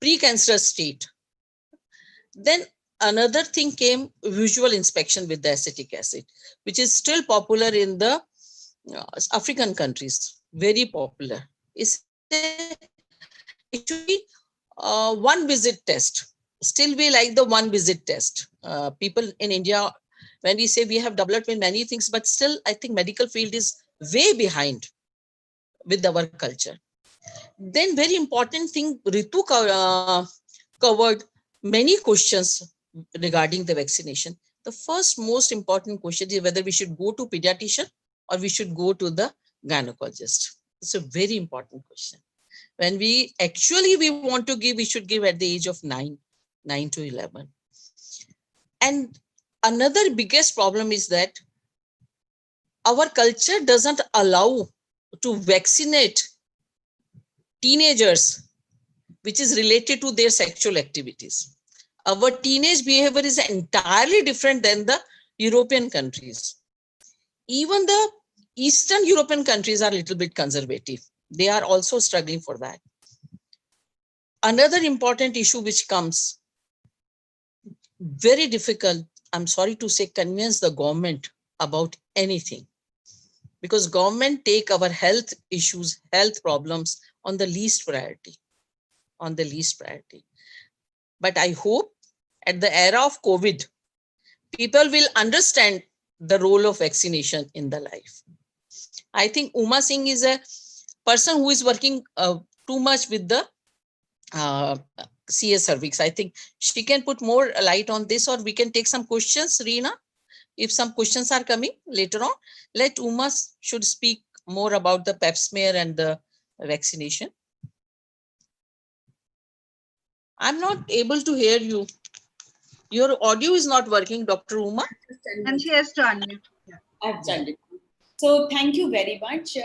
precancerous state. Then another thing came, visual inspection with the acetic acid, which is still popular in the African countries, very popular. It's actually one visit test. Still we like the one visit test. People in India, when we say we have developed in many things, but still I think medical field is way behind with our culture. Then very important thing, Ritu covered many questions regarding the vaccination. The first most important question is whether we should go to pediatrician or we should go to the gynecologist. It's a very important question. When we want to give, we should give at the age of 9 to 11. And another biggest problem is that our culture doesn't allow to vaccinate teenagers, which is related to their sexual activities. Our teenage behavior is entirely different than the European countries. Even the Eastern European countries are a little bit conservative. They are also struggling for that. Another important issue which comes, very difficult, I'm sorry to say, convince the government about anything, because government take our health issues, health problems on the least priority, But I hope at the era of COVID, people will understand the role of vaccination in the life. I think Uma Singh is a person who is working too much with the CS cervix. I think she can put more light on this, or we can take some questions, Reena. If some questions are coming later on, let Uma should speak more about the pap smear and the vaccination. I'm not able to hear you. Your audio is not working, Dr. Uma. And she has to unmute. Yeah. I've done it. So thank you very much.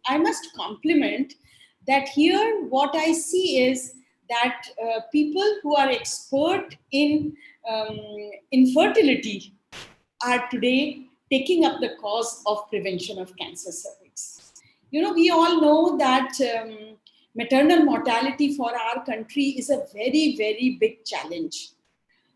I must compliment that here what I see is that people who are expert in infertility are today taking up the cause of prevention of cancer cervix. We all know that maternal mortality for our country is a very, very big challenge.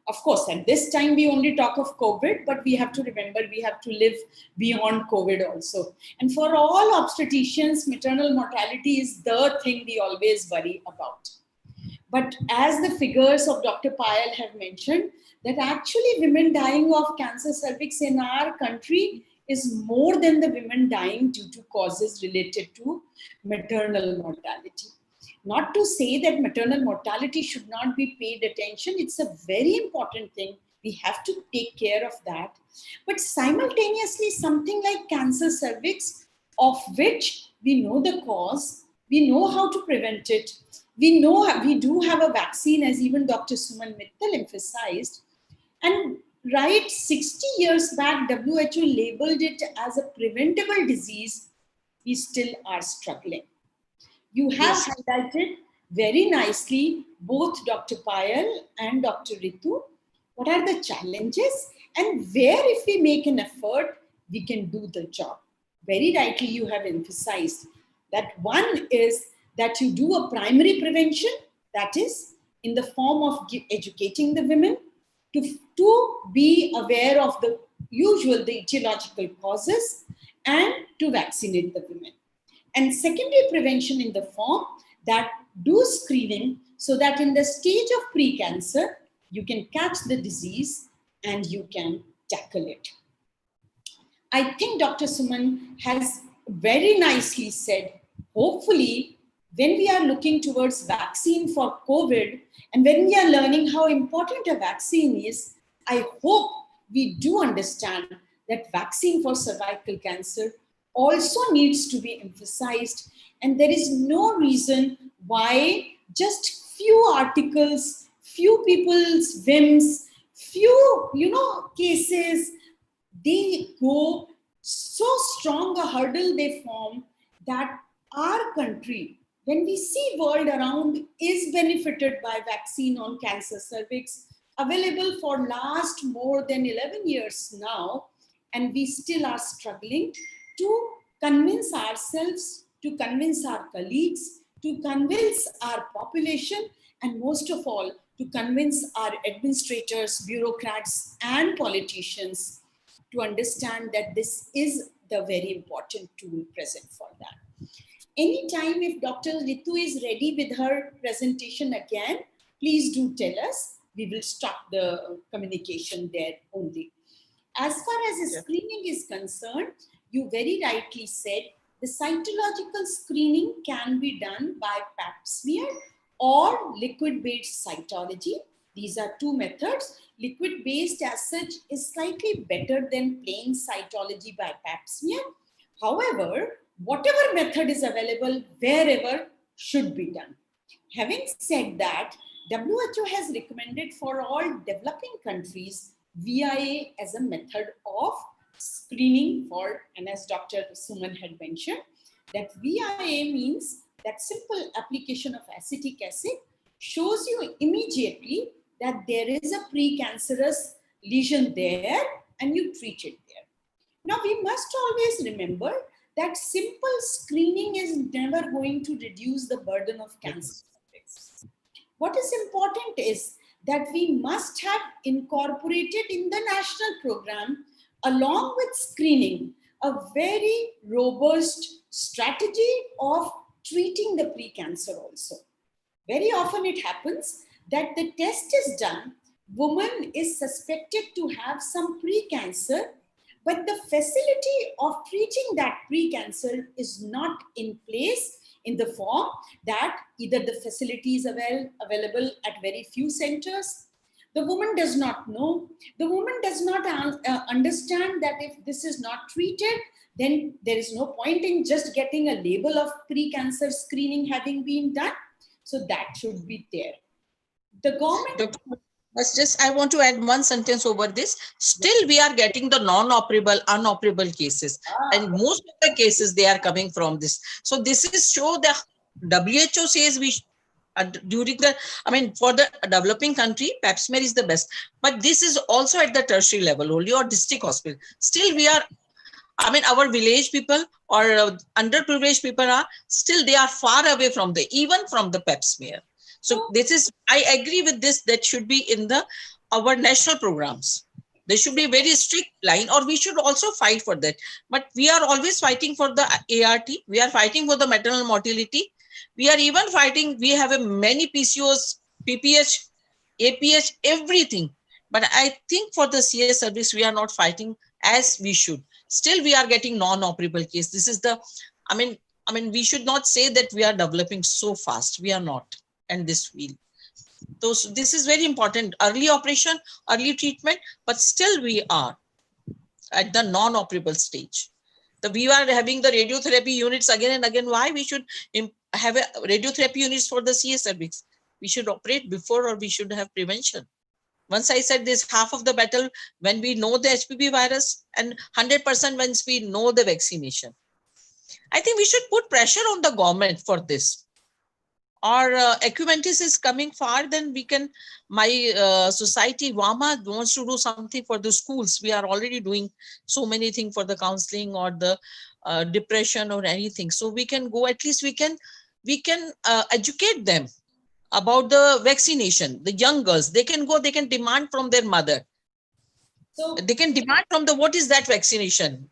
Of course, at this time, we only talk of COVID, but we have to remember we have to live beyond COVID also. And for all obstetricians, maternal mortality is the thing we always worry about. But as the figures of Dr. Payal have mentioned, that actually women dying of cancer cervix in our country is more than the women dying due to causes related to maternal mortality. Not to say that maternal mortality should not be paid attention. It's a very important thing. We have to take care of that. But simultaneously, something like cancer cervix, of which we know the cause, we know how to prevent it, we know we do have a vaccine, as even Dr. Suman Mittal emphasized. And right 60 years back, WHO labeled it as a preventable disease. We still are struggling. You have highlighted very nicely, both Dr. Payal and Dr. Ritu, what are the challenges and where, if we make an effort, we can do the job. Very rightly, you have emphasized that one is that you do a primary prevention, that is in the form of educating the women to be aware of the etiological causes and to vaccinate the women. And secondary prevention in the form that do screening so that in the stage of pre-cancer, you can catch the disease and you can tackle it. I think Dr. Suman has very nicely said, hopefully, when we are looking towards vaccine for COVID and when we are learning how important a vaccine is, I hope we do understand that vaccine for cervical cancer also needs to be emphasized, and there is no reason why just few articles, few people's whims, few cases, they go so strong a hurdle they form that our country, when we see world around, is benefited by vaccine on cancer cervix, available for last more than 11 years now, and we still are struggling to convince ourselves, to convince our colleagues, to convince our population, and most of all, to convince our administrators, bureaucrats, and politicians to understand that this is the very important tool present for that. Anytime if Dr. Ritu is ready with her presentation again, please do tell us. We will stop the communication there only. As far as screening is concerned, you very rightly said the cytological screening can be done by pap smear or liquid-based cytology. These are two methods. Liquid-based as such is slightly better than plain cytology by pap smear. However, whatever method is available wherever should be done. Having said that, WHO has recommended for all developing countries VIA as a method of screening for, and as Dr. Suman had mentioned, that VIA means that simple application of acetic acid shows you immediately that there is a precancerous lesion there and you treat it there. Now, we must always remember that simple screening is never going to reduce the burden of cancer. What is important is that we must have incorporated in the national program, along with screening, a very robust strategy of treating the precancer also. Very often it happens that the test is done, woman is suspected to have some precancer, but the facility of treating that precancer is not in place in the form that either the facility is available at very few centers. The woman does not know. The woman does not understand that if this is not treated, then there is no point in just getting a label of pre-cancer screening having been done. So that should be there. The government... I want to add one sentence over this. Still, we are getting the non-operable, unoperable cases. And most of the cases, they are coming from this. So this is show that WHO says we during the, for the developing country, pap smear is the best. But this is also at the tertiary level only, or district hospital. Still, we are, our village people or underprivileged people are still, they are far away from even from the pap smear. So this is, I agree with this, that should be in our national programs. There should be a very strict line, or we should also fight for that. But we are always fighting for the ART. We are fighting for the maternal mortality. We are even fighting, we have many PCOS, PPH, APH, everything. But I think for the CS service, we are not fighting as we should. Still, we are getting non-operable case. This is the, we should not say that we are developing so fast. We are not. And this field. So this is very important. Early operation, early treatment, but still we are at the non-operable stage. We are having the radiotherapy units again and again. Why we should have a radiotherapy units for the CS cervix? We should operate before, or we should have prevention. Once I said this, half of the battle when we know the HPV virus, and 100% once we know the vaccination. I think we should put pressure on the government for this. Or Acumentis is coming far, then we can, my society, WAMA wants to do something for the schools. We are already doing so many things for the counseling or the depression or anything. So we can go, at least we can educate them about the vaccination. The young girls, they can go, they can demand from their mother. So they can demand from what is that vaccination?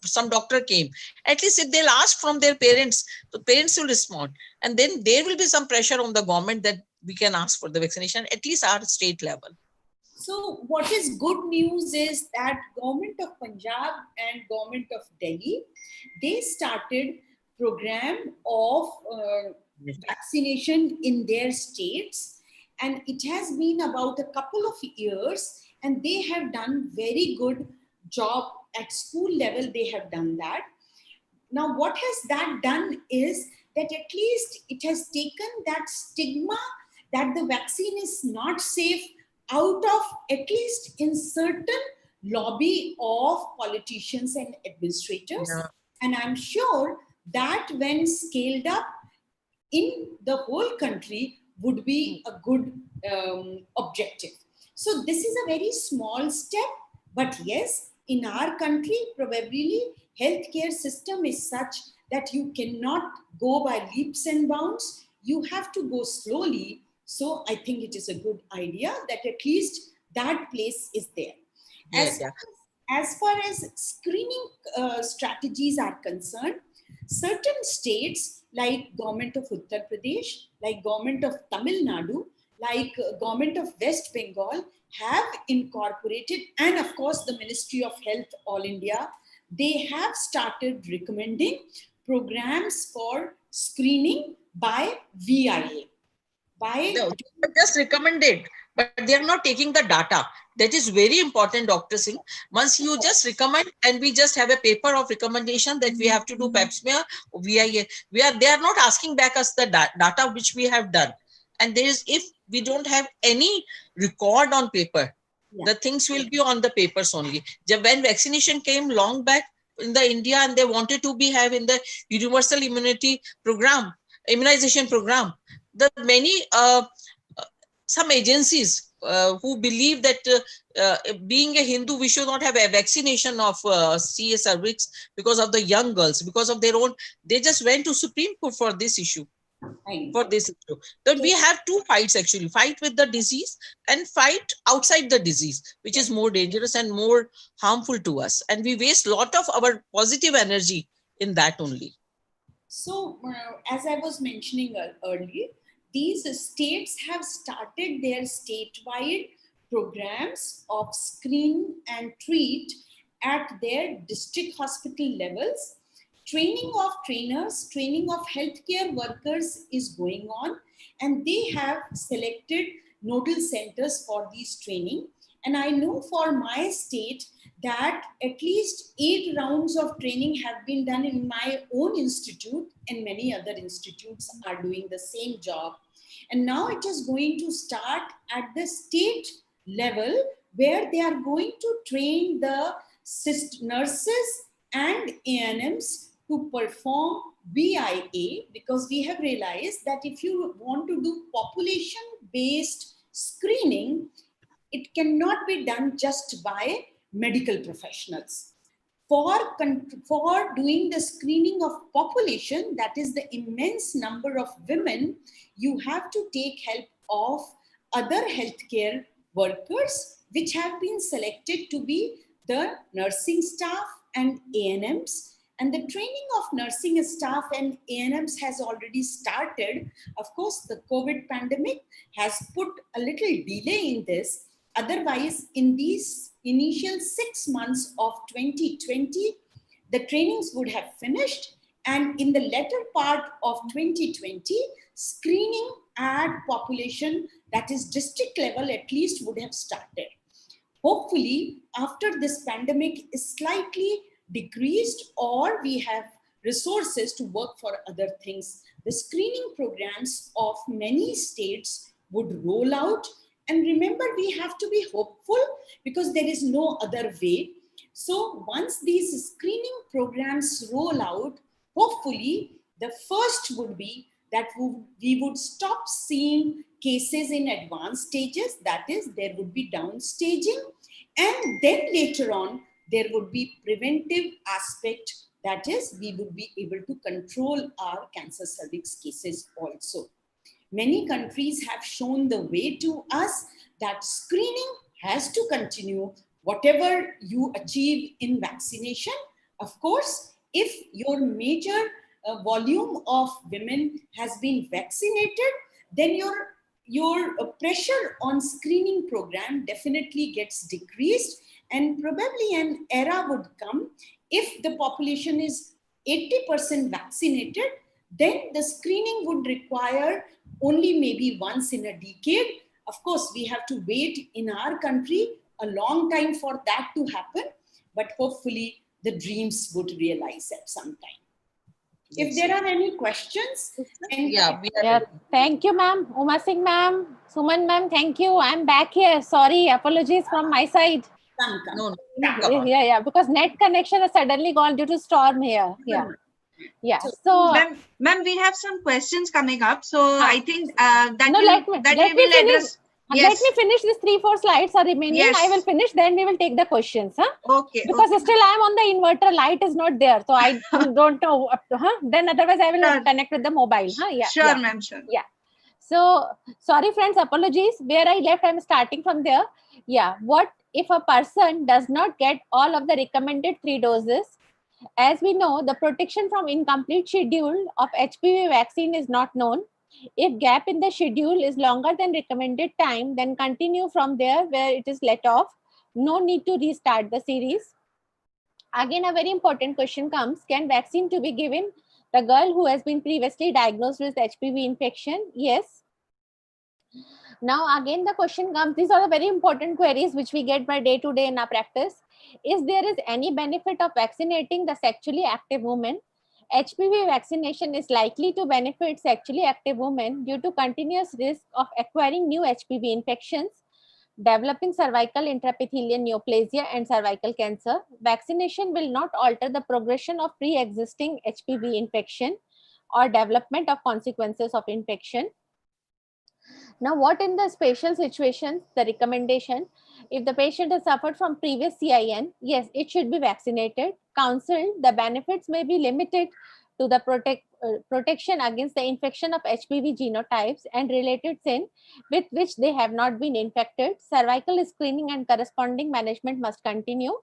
Some doctor came. At least if they'll ask from their parents, the parents will respond. And then there will be some pressure on the government that we can ask for the vaccination, at least our state level. So what is good news is that government of Punjab and government of Delhi, they started program of vaccination in their states. And it has been about a couple of years. And they have done very good job at school level. They have done that. Now, what has that done is that at least it has taken that stigma that the vaccine is not safe out of, at least in certain lobby of politicians and administrators. Yeah. And I'm sure that when scaled up in the whole country would be a good objective. So this is a very small step, but yes, in our country, probably healthcare system is such that you cannot go by leaps and bounds. You have to go slowly. So I think it is a good idea that at least that place is there. As far as screening strategies are concerned, certain states like government of Uttar Pradesh, like government of Tamil Nadu, like government of West Bengal have incorporated, and of course the Ministry of Health All India, they have started recommending programs for screening by VIA. No, just recommended. but they are not taking the data. That is very important, Dr. Singh. Once you just recommend, and we just have a paper of recommendation that we have to do pap smear, they are not asking back us the data which we have done. And there is, if we don't have any record on paper, the things will be on the papers only. When vaccination came long back in the India, and they wanted to be have in the universal immunity program, immunization program, the many some agencies who believe that being a Hindu, we should not have a vaccination of CA cervix because of the young girls, because of their own, they just went to Supreme Court for this issue. Then we have two fights actually, fight with the disease and fight outside the disease, which is more dangerous and more harmful to us. And we waste a lot of our positive energy in that only. So, as I was mentioning earlier, these states have started their statewide programs of screen and treat at their district hospital levels. Training of trainers, training of healthcare workers is going on, and they have selected nodal centers for these training. And I know for my state that at least 8 rounds of training have been done in my own institute, and many other institutes are doing the same job. And now it is going to start at the state level, where they are going to train the nurses and ANMs to perform BIA, because we have realized that if you want to do population-based screening, it cannot be done just by medical professionals. For doing the screening of population, that is the immense number of women, you have to take help of other healthcare workers, which have been selected to be the nursing staff and ANMs. And the training of nursing staff and ANMs has already started. Of course, the COVID pandemic has put a little delay in this. Otherwise, in these initial 6 months of 2020, the trainings would have finished. And in the latter part of 2020, screening at population, that is district level at least, would have started. Hopefully, after this pandemic is slightly decreased, or we have resources to work for other things, the screening programs of many states would roll out. And remember, we have to be hopeful, because there is no other way. So once these screening programs roll out, hopefully the first would be that we would stop seeing cases in advanced stages, that is, there would be downstaging, and then later on, there would be preventive aspect, that is, we would be able to control our cancer cervix cases also. Many countries have shown the way to us that screening has to continue, whatever you achieve in vaccination. Of course, if your major volume of women has been vaccinated, then your pressure on screening program definitely gets decreased. And probably an era would come, if the population is 80% vaccinated, then the screening would require only maybe once in a decade. Of course, we have to wait in our country a long time for that to happen, but hopefully the dreams would realize at some time. If there are any questions. Thank you, ma'am. Uma Singh ma'am, Suman ma'am, thank you. I'm back here. Sorry, apologies from my side. No, Yeah, because net connection has suddenly gone due to storm here. Yeah. So, ma'am, we have some questions coming up. So I think that no, let we me will finish. address. Yes. Let me finish these 3-4 slides are remaining. Yes. I will finish, then we will take the questions. Okay. Because still I am on the inverter, light is not there. So I don't know. Then otherwise I will connect with the mobile. Sure, ma'am, sure. Yeah. So, sorry friends, apologies. Where I left, I'm starting from there. Yeah. What if a person does not get all of the recommended 3 doses? As we know, the protection from incomplete schedule of HPV vaccine is not known. If gap in the schedule is longer than recommended time, then continue from there where it is let off. No need to restart the series. Again, a very important question comes, can vaccine to be given the girl who has been previously diagnosed with HPV infection? Yes. Now again the question comes, these are the very important queries which we get by day to day in our practice. Is there is any benefit of vaccinating the sexually active women? HPV vaccination is likely to benefit sexually active women due to continuous risk of acquiring new HPV infections, developing cervical intraepithelial neoplasia and cervical cancer. Vaccination will not alter the progression of pre-existing HPV infection or development of consequences of infection. Now, what in the special situations, the recommendation, if the patient has suffered from previous CIN, yes, it should be vaccinated. Counseled, the benefits may be limited to the protection against the infection of HPV genotypes and related sin with which they have not been infected. Cervical screening and corresponding management must continue.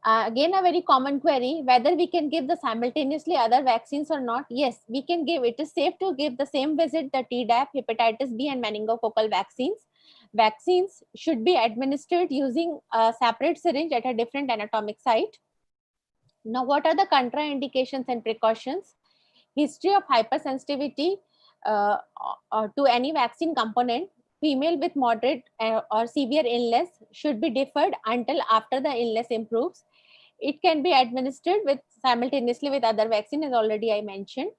Again, a very common query, whether we can give the simultaneously other vaccines or not. Yes, we can give. It is safe to give the same visit the Tdap, hepatitis B and meningococcal vaccines. Vaccines should be administered using a separate syringe at a different anatomic site. Now, what are the contraindications and precautions? History of hypersensitivity to any vaccine component. Female with moderate or severe illness should be deferred until after the illness improves. It can be administered with simultaneously with other vaccine, as already I mentioned.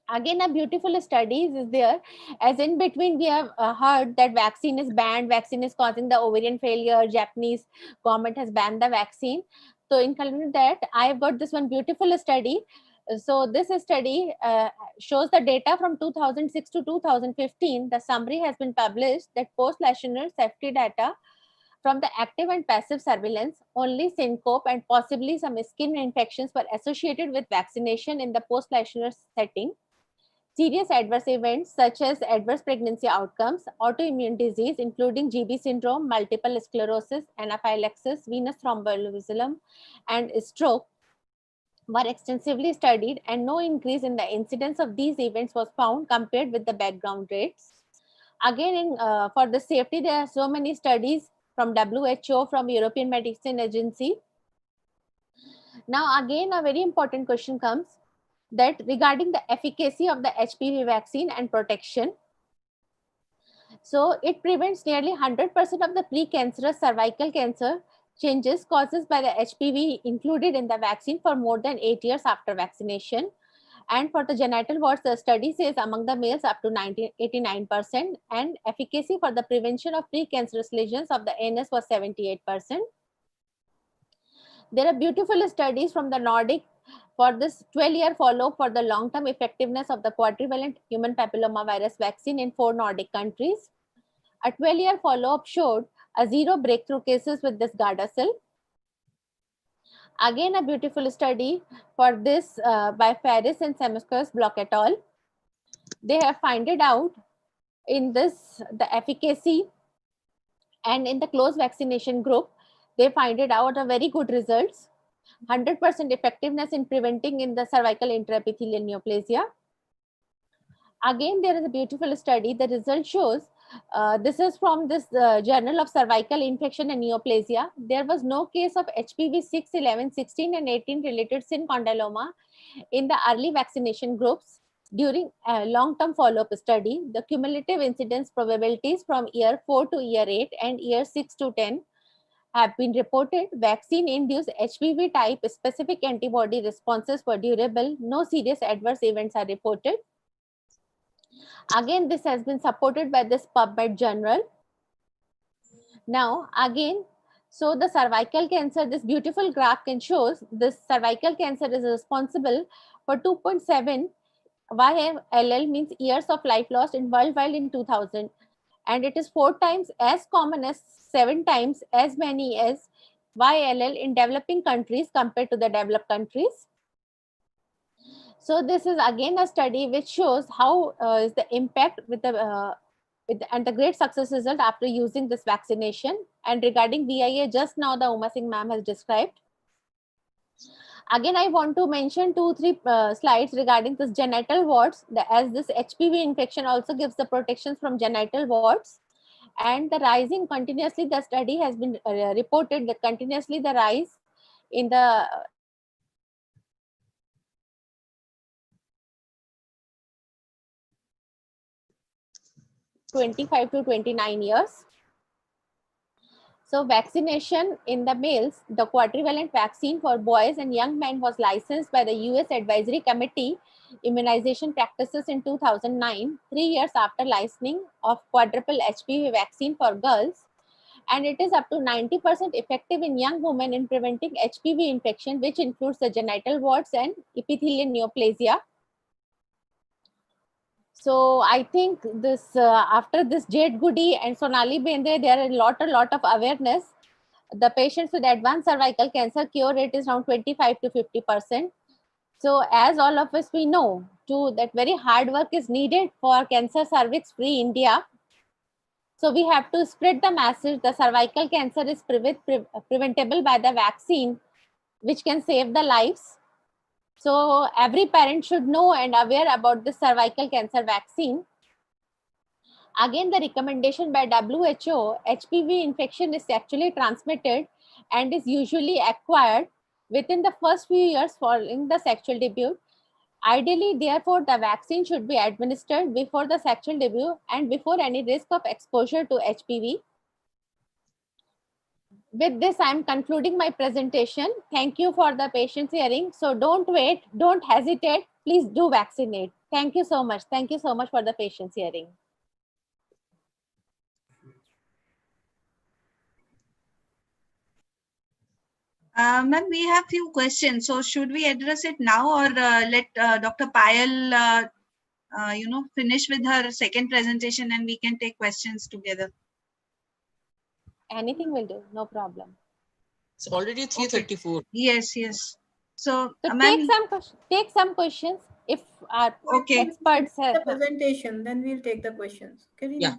Again, a beautiful studies is there, as in between we have heard that vaccine is banned, vaccine is causing the ovarian failure, Japanese government has banned the vaccine. So in conclusion that, I have got this one beautiful study. So this study shows the data from 2006 to 2015. The summary has been published that post-Lachiner safety data from the active and passive surveillance, only syncope and possibly some skin infections were associated with vaccination in the post-Lachiner setting. Serious adverse events such as adverse pregnancy outcomes, autoimmune disease including GB syndrome, multiple sclerosis, anaphylaxis, venous thromboembolism, and stroke were extensively studied, and no increase in the incidence of these events was found compared with the background rates. Again, for the safety, there are so many studies from WHO, from European Medicine Agency. Now, again, a very important question comes that regarding the efficacy of the HPV vaccine and protection. So it prevents nearly 100% of the precancerous cervical cancer changes causes by the HPV included in the vaccine for more than 8 years after vaccination. And for the genital warts, the study says among the males up to 89%, and efficacy for the prevention of precancerous lesions of the anus was 78%. There are beautiful studies from the Nordic for this 12-year follow-up for the long-term effectiveness of the quadrivalent human papillomavirus vaccine in 4 Nordic countries. A 12-year follow-up showed a 0 breakthrough cases with this Gardasil. Again, a beautiful study for this by Ferris and Semasquez Block et al. They have found it out in this the efficacy, and in the close vaccination group, they find it out a very good results. 100% effectiveness in preventing in the cervical intraepithelial neoplasia. Again, there is a beautiful study. The result shows, this is from this Journal of Cervical Infection and Neoplasia. There was no case of HPV 6, 11, 16 and 18 related syncondyloma in the early vaccination groups during a long-term follow-up study. The cumulative incidence probabilities from year 4 to year 8 and year 6 to 10 have been reported. Vaccine-induced HPV type specific antibody responses were durable. No serious adverse events are reported. Again, this has been supported by this PubMed journal. Now, again, so the cervical cancer, this beautiful graph can shows this cervical cancer is responsible for 2.7 YLL, means years of life lost in worldwide in 2000. And it is 4 times as common as 7 times as many as YLL in developing countries compared to the developed countries. So this is again a study which shows how is the impact with the and the great success result after using this vaccination. And regarding VIA, just now the Uma Singh ma'am has described. Again, I want to mention 2-3 slides regarding this genital warts, as this HPV infection also gives the protection from genital warts. And the rising continuously, the study has been reported that continuously the rise in the 25 to 29 years. So vaccination in the males, the quadrivalent vaccine for boys and young men was licensed by the US Advisory Committee Immunization Practices in 2009, 3 years after licensing of quadruple HPV vaccine for girls. And it is up to 90% effective in young women in preventing HPV infection, which includes the genital warts and epithelial neoplasia. So I think this after this Jade Goody and Sonali Bendre, there are a lot of awareness. The patients with advanced cervical cancer cure rate is around 25 to 50%. So as all of us we know, too, that very hard work is needed for cancer cervix free India. So we have to spread the message. The cervical cancer is preventable by the vaccine, which can save the lives. So every parent should know and aware about the cervical cancer vaccine. Again, the recommendation by WHO, HPV infection is sexually transmitted and is usually acquired within the first few years following the sexual debut. Ideally, therefore, the vaccine should be administered before the sexual debut and before any risk of exposure to HPV. With this, I am concluding my presentation. Thank you for the patience hearing. So don't wait, don't hesitate. Please do vaccinate. Thank you so much. Thank you so much for the patience hearing. Ma'am, we have few questions. So should we address it now or let Dr. Payal, finish with her second presentation and we can take questions together? Anything will do, no problem. It's already 3:34. Yes, yes. So, So ma'am, take some questions if our okay. experts The have. presentation, then we'll take the questions. Okay, Yeah.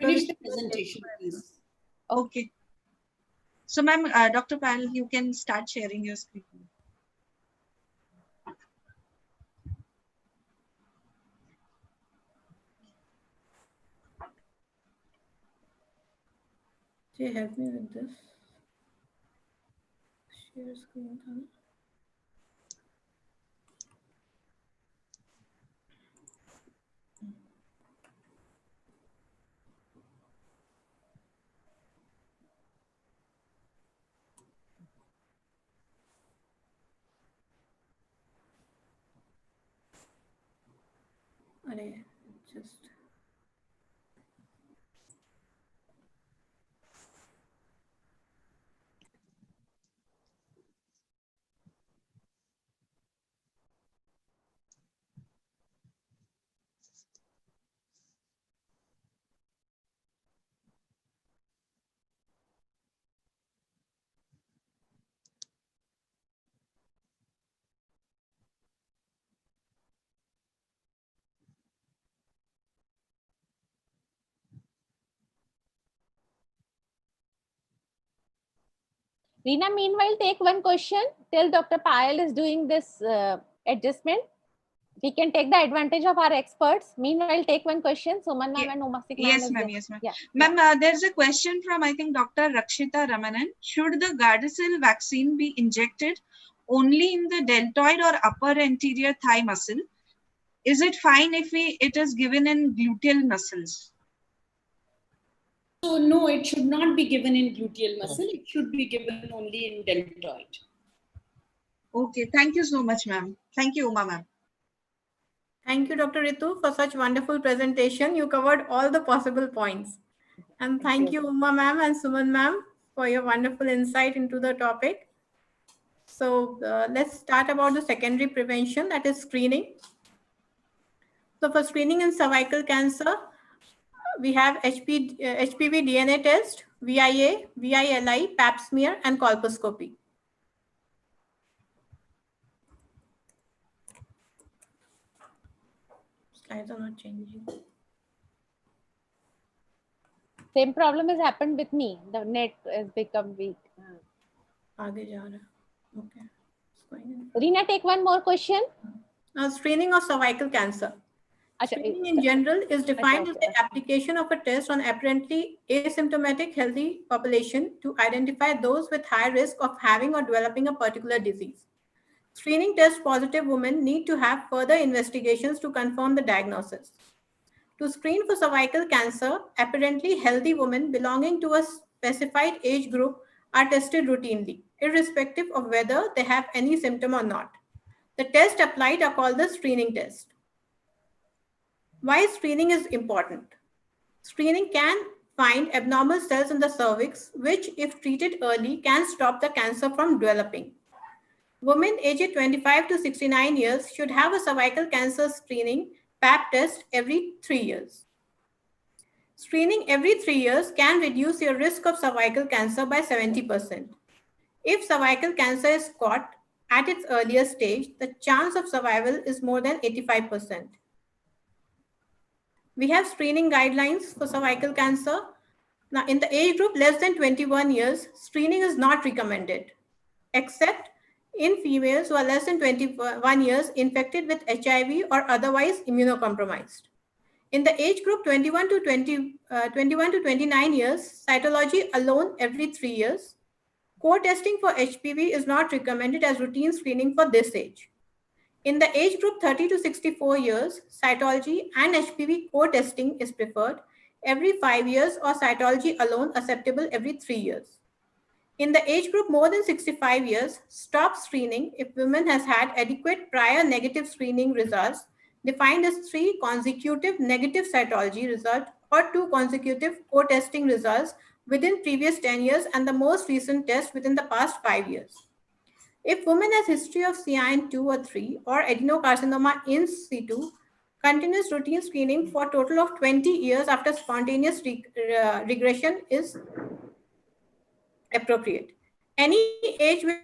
Finish the presentation, please. Okay. So, ma'am, Dr. Payal, you can start sharing your screen. Jay, help me with this. Share screen. Array, just. Reena, meanwhile, take one question till Dr. Payal is doing this adjustment. We can take the advantage of our experts. Meanwhile, take one question. Suman ma'am and Umasik ma'am. Yes, is ma'am. there. Yes, ma'am. Yeah. Ma'am, there's a question from, I think, Dr. Rakshita Ramanan. Should the Gardasil vaccine be injected only in the deltoid or upper anterior thigh muscle? Is it fine if it is given in gluteal muscles? So no, it should not be given in gluteal muscle. It should be given only in deltoid. Okay, thank you so much, ma'am. Thank you, Uma ma'am. Thank you, Dr. Ritu, for such wonderful presentation. You covered all the possible points. And thank you, Uma ma'am and Suman ma'am, for your wonderful insight into the topic. So let's start about the secondary prevention, that is screening. So for screening in cervical cancer, we have HPV DNA test, VIA, VILI, pap smear, and colposcopy. Slides are not changing. Same problem has happened with me. The net has become weak. आगे जा रहा है. Okay. It's going in. Reena, take one more question. Screening of cervical cancer. Screening in general is defined as the application of a test on apparently asymptomatic healthy population to identify those with high risk of having or developing a particular disease. Screening test positive women need to have further investigations to confirm the diagnosis. To screen for cervical cancer, apparently healthy women belonging to a specified age group are tested routinely, irrespective of whether they have any symptom or not. The tests applied are called the screening test. Why screening is important? Screening can find abnormal cells in the cervix, which, if treated early, can stop the cancer from developing. Women aged 25 to 69 years should have a cervical cancer screening Pap test every 3 years. Screening every 3 years can reduce your risk of cervical cancer by 70%. If cervical cancer is caught at its earlier stage, the chance of survival is more than 85%. We have screening guidelines for cervical cancer. Now, in the age group less than 21 years, screening is not recommended, except in females who are less than 21 years infected with HIV or otherwise immunocompromised. In the age group 21 to 29 years, cytology alone every 3 years. Core testing for HPV is not recommended as routine screening for this age. In the age group 30 to 64 years, cytology and HPV core testing is preferred every 5 years or cytology alone acceptable every 3 years. In the age group more than 65 years, stop screening if woman has had adequate prior negative screening results defined as 3 consecutive negative cytology results or 2 consecutive core testing results within previous 10 years and the most recent test within the past 5 years. If woman has history of CIN 2 or 3 or adenocarcinoma in situ, continuous routine screening for a total of 20 years after spontaneous regression is appropriate. Any age with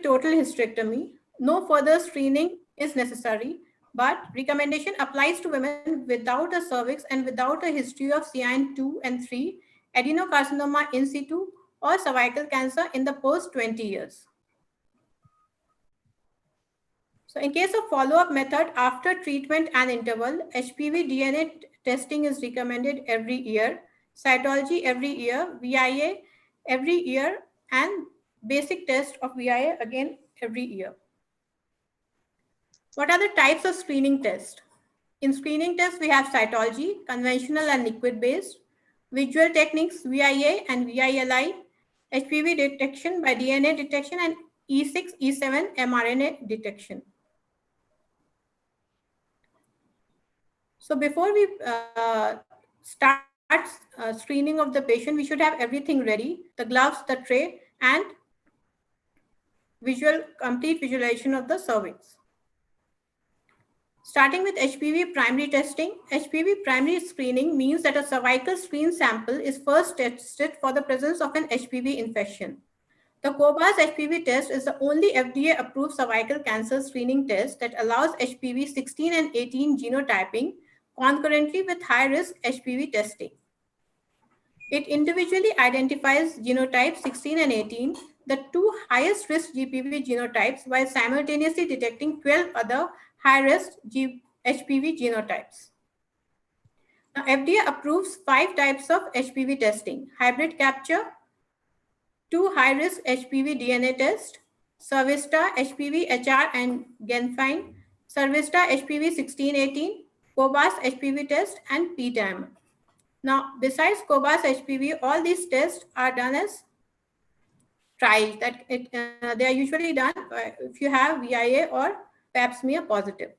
total hysterectomy, no further screening is necessary, but recommendation applies to women without a cervix and without a history of CIN 2 and 3, adenocarcinoma in situ, or cervical cancer in the post 20 years. So in case of follow-up method after treatment and interval, HPV DNA testing is recommended every year, cytology every year, VIA every year, and basic test of VIA again every year. What are the types of screening tests? In screening tests, we have cytology, conventional and liquid-based, visual techniques, VIA and VILI, HPV detection by DNA detection, and E6, E7 mRNA detection. So before we start screening of the patient, we should have everything ready, the gloves, the tray, and complete visualization of the cervix. Starting with HPV primary testing, HPV primary screening means that a cervical screen sample is first tested for the presence of an HPV infection. The COBAS HPV test is the only FDA-approved cervical cancer screening test that allows HPV 16 and 18 genotyping concurrently with high-risk HPV testing. It individually identifies genotypes 16 and 18, the 2 highest risk GPV genotypes, while simultaneously detecting 12 other high-risk HPV genotypes. Now, FDA approves 5 types of HPV testing: hybrid capture, 2 high-risk HPV DNA test, Cervista, HPV HR and Genfine, Cervista, HPV 16-18, COBAS HPV test, and PTAM. Now, besides COBAS HPV, all these tests are done as trials. They are usually done if you have VIA or Pap smear positive.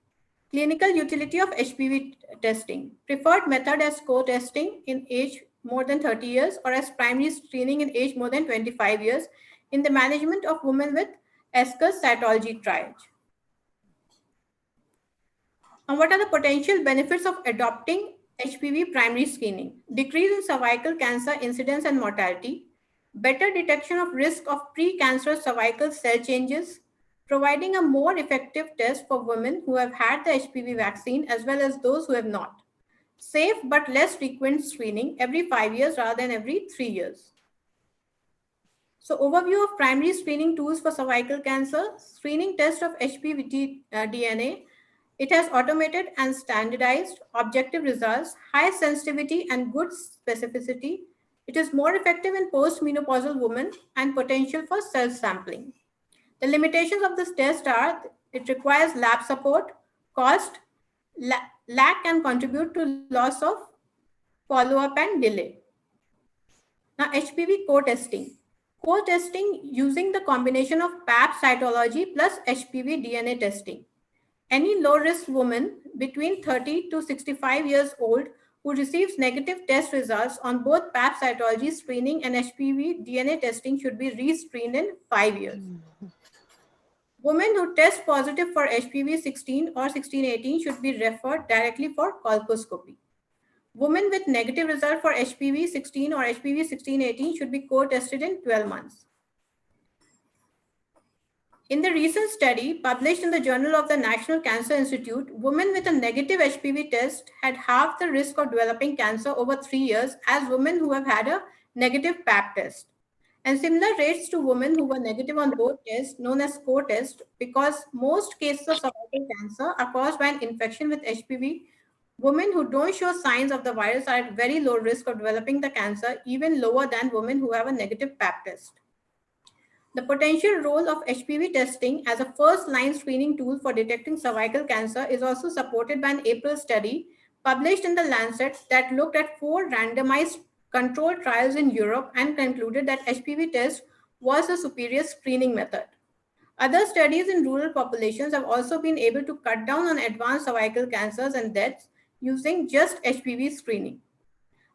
Clinical utility of HPV testing. Preferred method as co-testing in age more than 30 years or as primary screening in age more than 25 years in the management of women with ESCAS cytology triage. And what are the potential benefits of adopting HPV primary screening? Decrease in cervical cancer incidence and mortality, better detection of risk of precancerous cervical cell changes, providing a more effective test for women who have had the HPV vaccine as well as those who have not. Safe but less frequent screening every 5 years rather than every 3 years. So overview of primary screening tools for cervical cancer, screening test of HPV DNA. It has automated and standardized objective results, high sensitivity and good specificity. It is more effective in post-menopausal women and potential for self-sampling. The limitations of this test are it requires lab support, cost, Lack can contribute to loss of follow-up and delay. Now, HPV co-testing. Co-testing using the combination of PAP cytology plus HPV DNA testing. Any low-risk woman between 30 to 65 years old who receives negative test results on both PAP cytology screening and HPV DNA testing should be re-screened in 5 years. Women who test positive for HPV 16 or 16-18 should be referred directly for colposcopy. Women with negative result for HPV 16 or HPV 16-18 should be co-tested in 12 months. In the recent study published in the Journal of the National Cancer Institute, women with a negative HPV test had half the risk of developing cancer over 3 years as women who have had a negative PAP test. And similar rates to women who were negative on both tests, known as co-test, because most cases of cervical cancer are caused by an infection with HPV. Women who don't show signs of the virus are at very low risk of developing the cancer, even lower than women who have a negative PAP test. The potential role of HPV testing as a first-line screening tool for detecting cervical cancer is also supported by an April study published in The Lancet that looked at 4 randomized controlled trials in Europe and concluded that HPV test was a superior screening method. Other studies in rural populations have also been able to cut down on advanced cervical cancers and deaths using just HPV screening.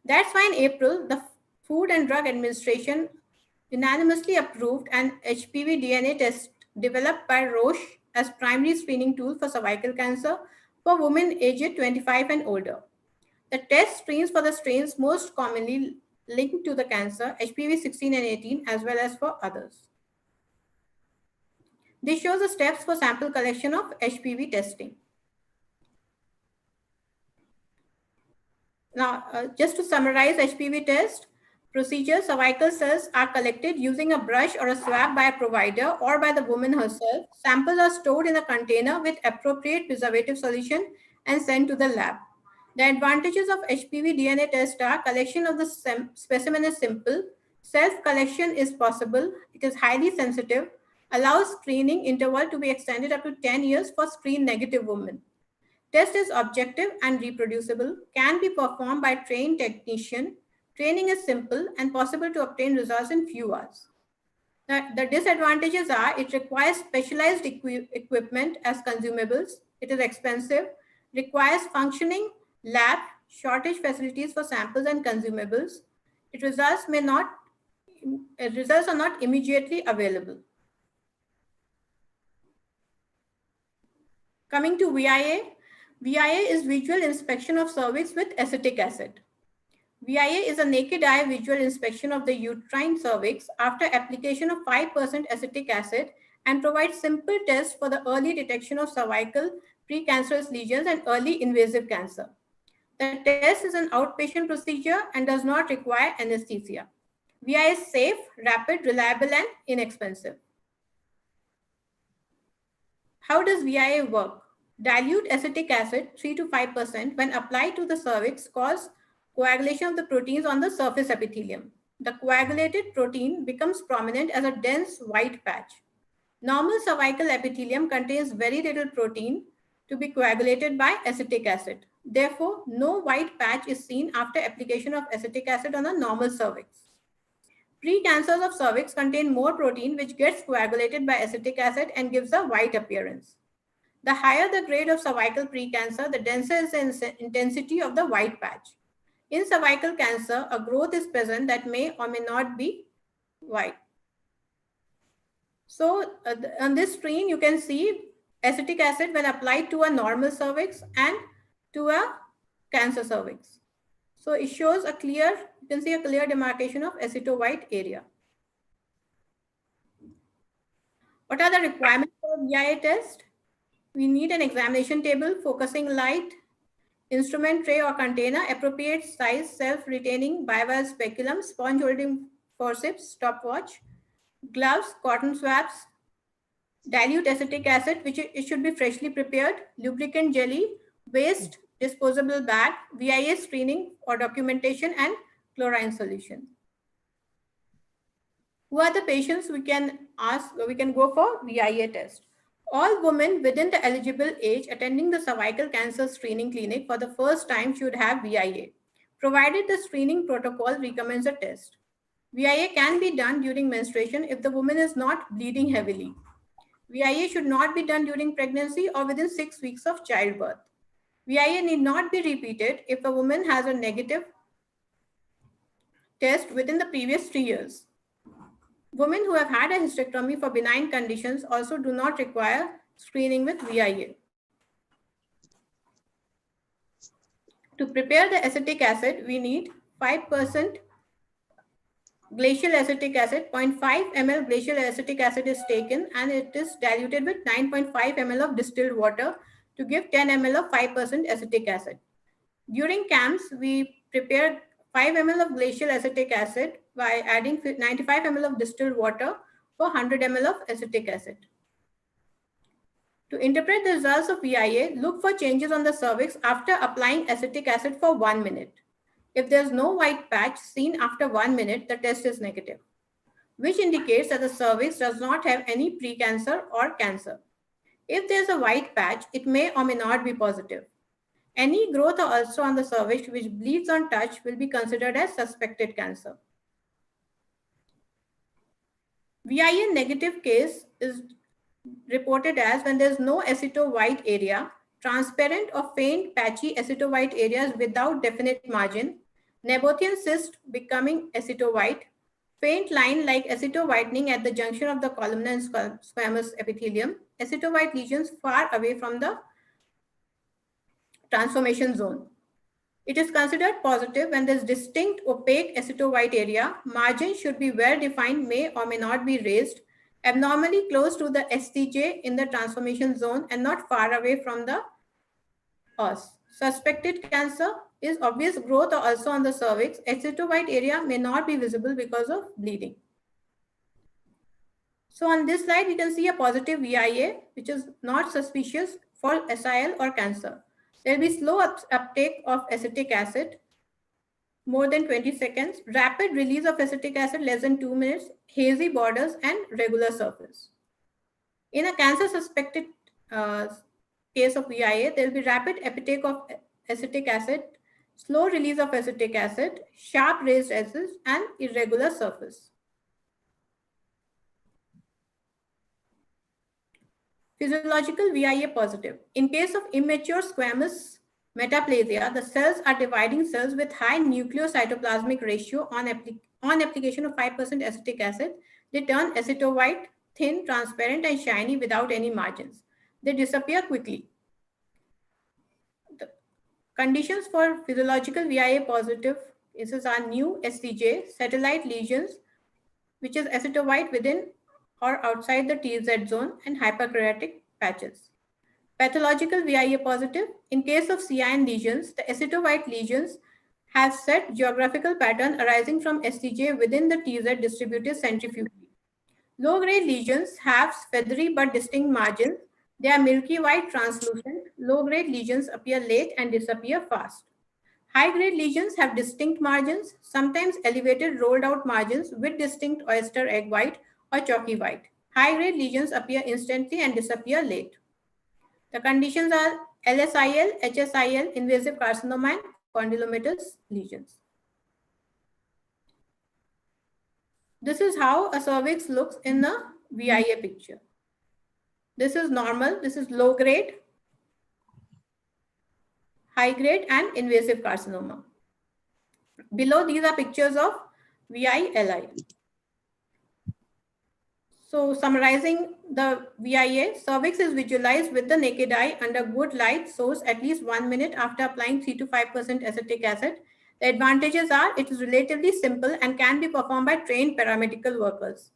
That's why in April, the Food and Drug Administration unanimously approved an HPV DNA test developed by Roche as primary screening tool for cervical cancer for women aged 25 and older. The test screens for the strains most commonly linked to the cancer, HPV 16 and 18, as well as for others. This shows the steps for sample collection of HPV testing. Now, just to summarize HPV test procedure, cervical cells are collected using a brush or a swab by a provider or by the woman herself. Samples are stored in a container with appropriate preservative solution and sent to the lab. The advantages of HPV DNA test are collection of the specimen is simple, self-collection is possible, it is highly sensitive, allows screening interval to be extended up to 10 years for screen-negative women. Test is objective and reproducible, can be performed by trained technician. Training is simple and possible to obtain results in few hours. The disadvantages are it requires specialized equipment as consumables. It is expensive, requires functioning lab, shortage facilities for samples and consumables. Results are not immediately available. Coming to VIA. VIA is visual inspection of cervix with acetic acid. VIA is a naked eye visual inspection of the uterine cervix after application of 5% acetic acid and provides simple tests for the early detection of cervical precancerous lesions and early invasive cancer. The test is an outpatient procedure and does not require anesthesia. VIA is safe, rapid, reliable, and inexpensive. How does VIA work? Dilute acetic acid 3 to 5% when applied to the cervix cause coagulation of the proteins on the surface epithelium. The coagulated protein becomes prominent as a dense white patch. Normal cervical epithelium contains very little protein to be coagulated by acetic acid. Therefore, no white patch is seen after application of acetic acid on a normal cervix. Precancers of cervix contain more protein which gets coagulated by acetic acid and gives a white appearance. The higher the grade of cervical precancer, the denser is the intensity of the white patch. In cervical cancer, a growth is present that may or may not be white. So on this screen, you can see acetic acid when applied to a normal cervix and to a cancer cervix. So it shows you can see a clear demarcation of aceto-white area. What are the requirements for VIA test? We need an examination table, focusing light, instrument tray or container, appropriate size, self-retaining bivalve speculum, sponge holding forceps, stopwatch, gloves, cotton swabs, dilute acetic acid, which it should be freshly prepared, lubricant jelly, waste, disposable bag, VIA screening or documentation, and chlorine solution. Who are the patients we can go for VIA test? All women within the eligible age attending the cervical cancer screening clinic for the first time should have VIA, provided the screening protocol recommends a test. VIA can be done during menstruation if the woman is not bleeding heavily. VIA should not be done during pregnancy or within 6 weeks of childbirth. VIA need not be repeated if a woman has a negative test within the previous 3 years. Women who have had a hysterectomy for benign conditions also do not require screening with VIA. To prepare the acetic acid, we need 5% glacial acetic acid. 0.5 ml glacial acetic acid is taken and it is diluted with 9.5 ml of distilled water to give 10 ml of 5% acetic acid. During camps, we prepared 5 ml of glacial acetic acid by adding 95 ml of distilled water for 100 ml of acetic acid. To interpret the results of VIA, look for changes on the cervix after applying acetic acid for 1 minute. If there's no white patch seen after 1 minute, the test is negative, which indicates that the cervix does not have any precancer or cancer. If there's a white patch, it may or may not be positive. Any growth or ulcer on the cervix which bleeds on touch will be considered as suspected cancer. VIA negative case is reported as when there's no aceto-white area, transparent or faint patchy aceto-white areas without definite margin, Nabothian cyst becoming aceto-white, faint line like aceto-whitening at the junction of the columnar and squamous epithelium, aceto-white lesions far away from the transformation zone. It is considered positive when there's distinct opaque aceto-white area. Margin should be well defined, may or may not be raised, abnormally close to the STJ in the transformation zone and not far away from the os. Suspected cancer is obvious growth or also on the cervix. Aceto-white area may not be visible because of bleeding. So on this slide, we can see a positive VIA, which is not suspicious for SIL or cancer. There will be slow uptake of acetic acid, more than 20 seconds, rapid release of acetic acid less than 2 minutes, hazy borders and regular surface. In a cancer suspected case of VIA, there will be rapid uptake of acetic acid, slow release of acetic acid, sharp raised edges and irregular surface. Physiological VIA positive. In case of immature squamous metaplasia, the cells are dividing cells with high nucleocytoplasmic ratio on application of 5% acetic acid. They turn aceto-white, thin, transparent, and shiny without any margins. They disappear quickly. The conditions for physiological VIA positive cases are new STJ, satellite lesions, which is aceto-white within or outside the TZ zone, and hyperkeratic patches. Pathological VIA positive. In case of CIN lesions, the aceto-white lesions have set geographical pattern arising from STJ within the TZ distributed centrifugally. Low-grade lesions have feathery but distinct margins. They are milky white translucent. Low-grade lesions appear late and disappear fast. High-grade lesions have distinct margins, sometimes elevated rolled out margins with distinct oyster egg white or chalky white. High-grade lesions appear instantly and disappear late. The conditions are LSIL, HSIL, invasive carcinoma, and condylomatous lesions. This is how a cervix looks in the VIA picture. This is normal, this is low grade, high grade, and invasive carcinoma. Below, these are pictures of VILI. So summarizing the VIA, cervix is visualized with the naked eye under good light source at least 1 minute after applying 3 to 5% acetic acid. The advantages are it is relatively simple and can be performed by trained paramedical workers.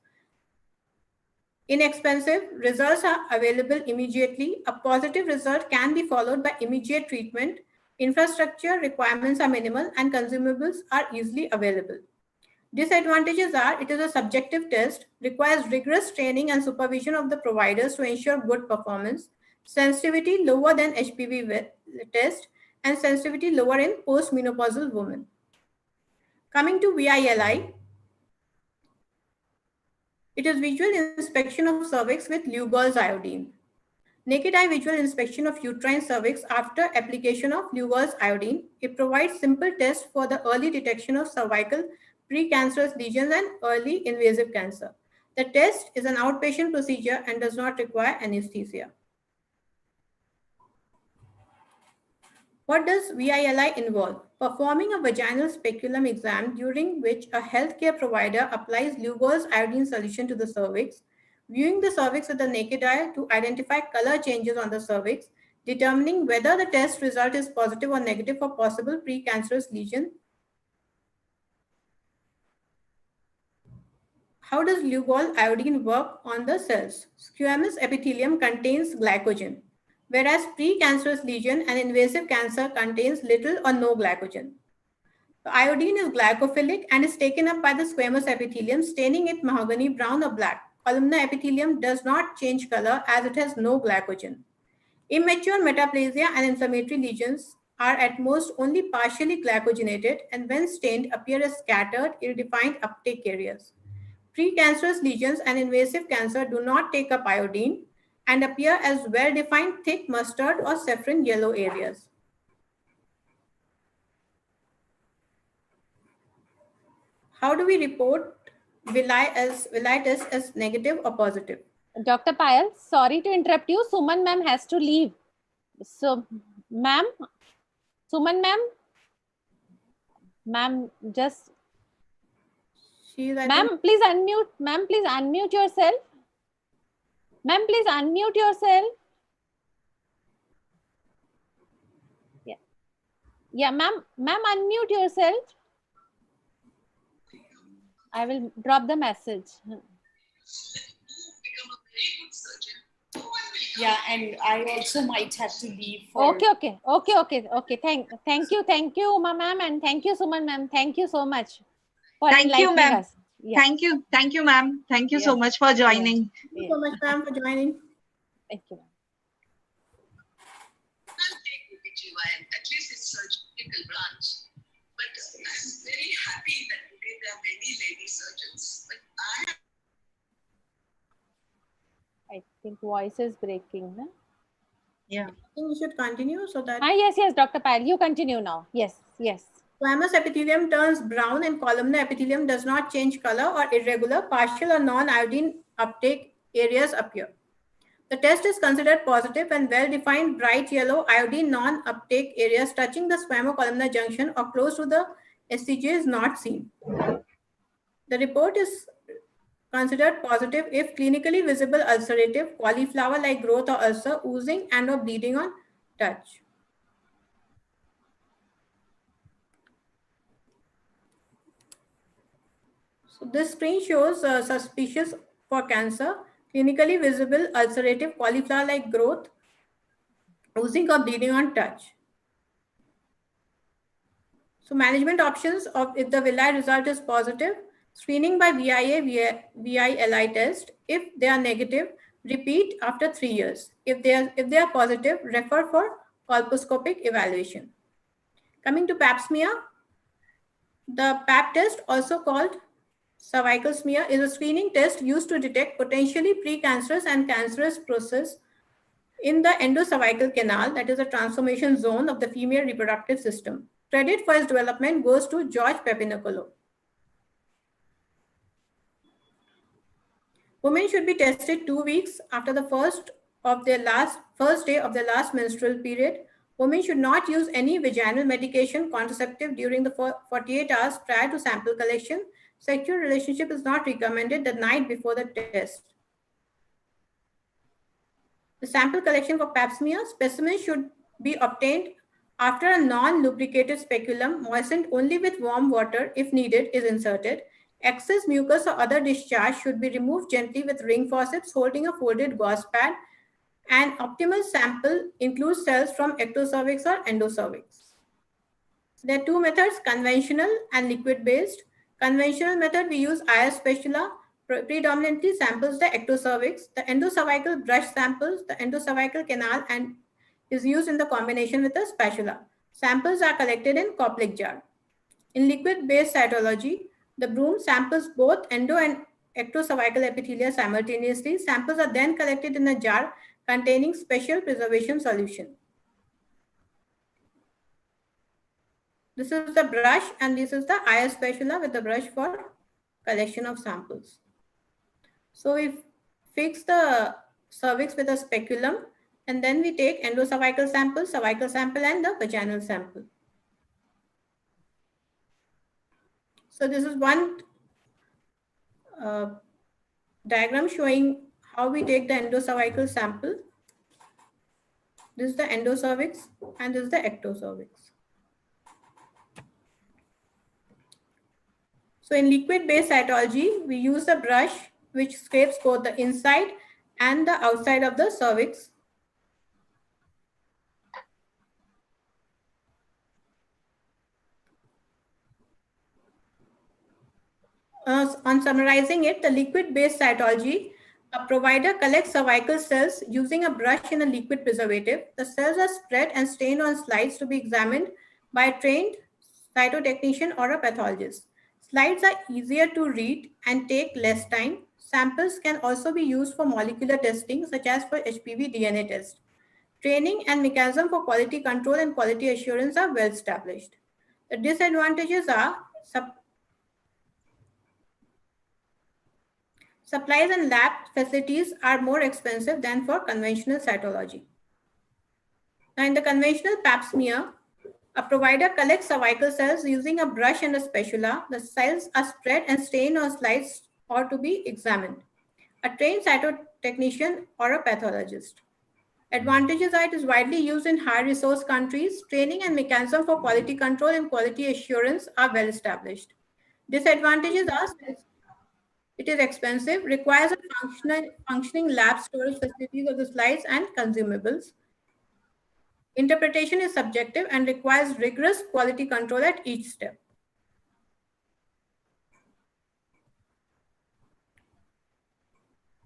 Inexpensive, results are available immediately. A positive result can be followed by immediate treatment. Infrastructure requirements are minimal and consumables are easily available. Disadvantages are it is a subjective test, requires rigorous training and supervision of the providers to ensure good performance, sensitivity lower than HPV test, and sensitivity lower in postmenopausal women. Coming to VILI, it is visual inspection of cervix with Lugol's iodine. Naked eye visual inspection of uterine cervix after application of Lugol's iodine. It provides simple tests for the early detection of cervical precancerous lesions and early invasive cancer. The test is an outpatient procedure and does not require anesthesia. What does VILI involve? Performing a vaginal speculum exam during which a healthcare provider applies Lugol's iodine solution to the cervix, viewing the cervix with the naked eye to identify color changes on the cervix, determining whether the test result is positive or negative for possible precancerous lesion. How does Lugol iodine work on the cells? Squamous epithelium contains glycogen, whereas precancerous lesion and invasive cancer contains little or no glycogen. The iodine is glycophilic and is taken up by the squamous epithelium, staining it mahogany brown or black. Columnar epithelium does not change color as it has no glycogen. Immature metaplasia and inflammatory lesions are at most only partially glycogenated and when stained appear as scattered, ill-defined uptake areas. Precancerous lesions and invasive cancer do not take up iodine and appear as well-defined thick mustard or saffron yellow areas. How do we report villi test as negative or positive? Dr. Payal, sorry to interrupt you. Suman ma'am has to leave. So, ma'am, Suman ma'am, just ma'am, please unmute. Ma'am, please unmute yourself. Ma'am, please unmute yourself. Yeah. Yeah, ma'am, unmute yourself. I will drop the message. Yeah, and I also might have to leave. For... Okay. Thank you, Uma ma'am, and thank you, Suman ma'am. Thank you so much for enlightening us. Yeah. Thank you, ma'am. Thank you so much for joining. Thank you so much, ma'am, for joining. Thank you. I'll take OBGYN, at least it's surgical branch. But I'm very happy that today there are many lady surgeons. But I think voice is breaking. No? Yeah. I think we should continue so that... Yes, Dr. Payal, you continue now. Yes. Squamous epithelium turns brown and columnar epithelium does not change color or irregular, partial or non-iodine uptake areas appear. The test is considered positive when well-defined bright yellow iodine non-uptake areas touching the squamocolumnar junction or close to the SCJ is not seen. The report is considered positive if clinically visible ulcerative, cauliflower-like growth or ulcer, oozing and or bleeding on touch. So this screen shows suspicious for cancer, clinically visible ulcerative cauliflower-like growth, oozing or bleeding on touch. So management options of if the villi result is positive, screening by VILI test. If they are negative, repeat after 3 years. If they are positive, refer for colposcopic evaluation. Coming to pap smear, the pap test, also called cervical smear, is a screening test used to detect potentially precancerous and cancerous process in the endocervical canal, that is a transformation zone of the female reproductive system. Credit for its development goes to George Papanicolaou. Women should be tested 2 weeks after the first day of their last menstrual period. Women should not use any vaginal medication, contraceptive during the 48 hours prior to sample collection. Sexual relationship is not recommended the night before the test. The sample collection for pap smear specimens should be obtained after a non-lubricated speculum moistened only with warm water if needed is inserted. Excess mucus or other discharge should be removed gently with ring forceps holding a folded gauze pad. An optimal sample includes cells from ectocervix or endocervix. There are 2 methods, conventional and liquid-based. Conventional method, we use IR spatula, predominantly samples the ectocervix. The endocervical brush samples the endocervical canal and is used in the combination with a spatula. Samples are collected in Koplik jar. In liquid-based cytology, the broom samples both endo and ectocervical epithelia simultaneously. Samples are then collected in a jar containing special preservation solution. This is the brush and this is the IS spatula with the brush for collection of samples. So we fix the cervix with a speculum and then we take endocervical sample, cervical sample and the vaginal sample. So this is one diagram showing how we take the endocervical sample. This is the endocervix and this is the ectocervix. So in liquid-based cytology, we use a brush which scrapes both the inside and the outside of the cervix. On summarizing it, the liquid-based cytology, a provider collects cervical cells using a brush in a liquid preservative. The cells are spread and stained on slides to be examined by a trained cytotechnician or a pathologist. Slides are easier to read and take less time. Samples can also be used for molecular testing, such as for HPV DNA test. Training and mechanism for quality control and quality assurance are well established. The disadvantages are supplies and lab facilities are more expensive than for conventional cytology. Now, in the conventional pap smear, a provider collects cervical cells using a brush and a spatula. The cells are spread and stained on slides or to be examined. A trained cytotechnician or a pathologist. Advantages are it is widely used in high resource countries. Training and mechanism for quality control and quality assurance are well established. Disadvantages are it is expensive, requires a functioning lab storage facilities of the slides and consumables. Interpretation is subjective and requires rigorous quality control at each step.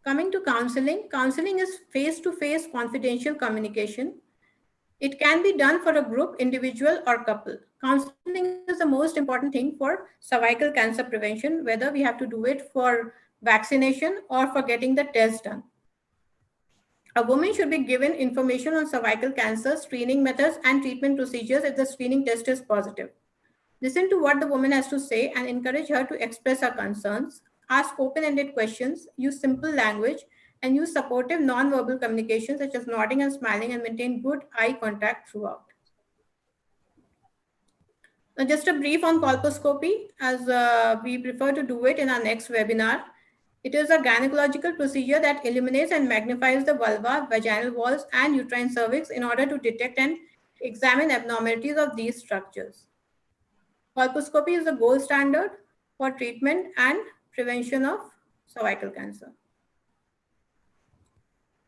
Coming to counseling, counseling is face-to-face confidential communication. It can be done for a group, individual, or couple. Counseling is the most important thing for cervical cancer prevention, whether we have to do it for vaccination or for getting the test done. A woman should be given information on cervical cancer, screening methods, and treatment procedures if the screening test is positive. Listen to what the woman has to say and encourage her to express her concerns. Ask open-ended questions, use simple language, and use supportive non-verbal communication such as nodding and smiling, and maintain good eye contact throughout. Now, just a brief on colposcopy, as we prefer to do it in our next webinar. It is a gynecological procedure that illuminates and magnifies the vulva, vaginal walls, and uterine cervix in order to detect and examine abnormalities of these structures. Colposcopy is the gold standard for treatment and prevention of cervical cancer.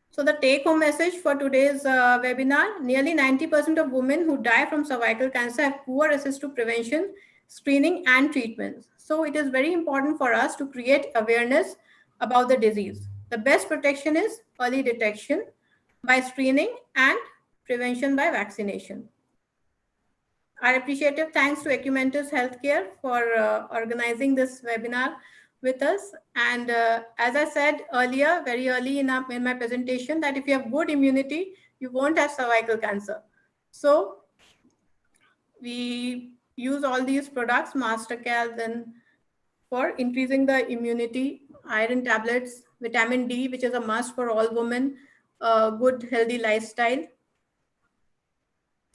So the take-home message for today's webinar, nearly 90% of women who die from cervical cancer have poor access to prevention, screening, and treatment. So it is very important for us to create awareness about the disease. The best protection is early detection by screening and prevention by vaccination. Our appreciative thanks to Acumentis Healthcare for organizing this webinar with us. And as I said earlier, very early in my presentation, that if you have good immunity, you won't have cervical cancer. So we use all these products, Mastercal, then for increasing the immunity, iron tablets, vitamin D, which is a must for all women, good healthy lifestyle.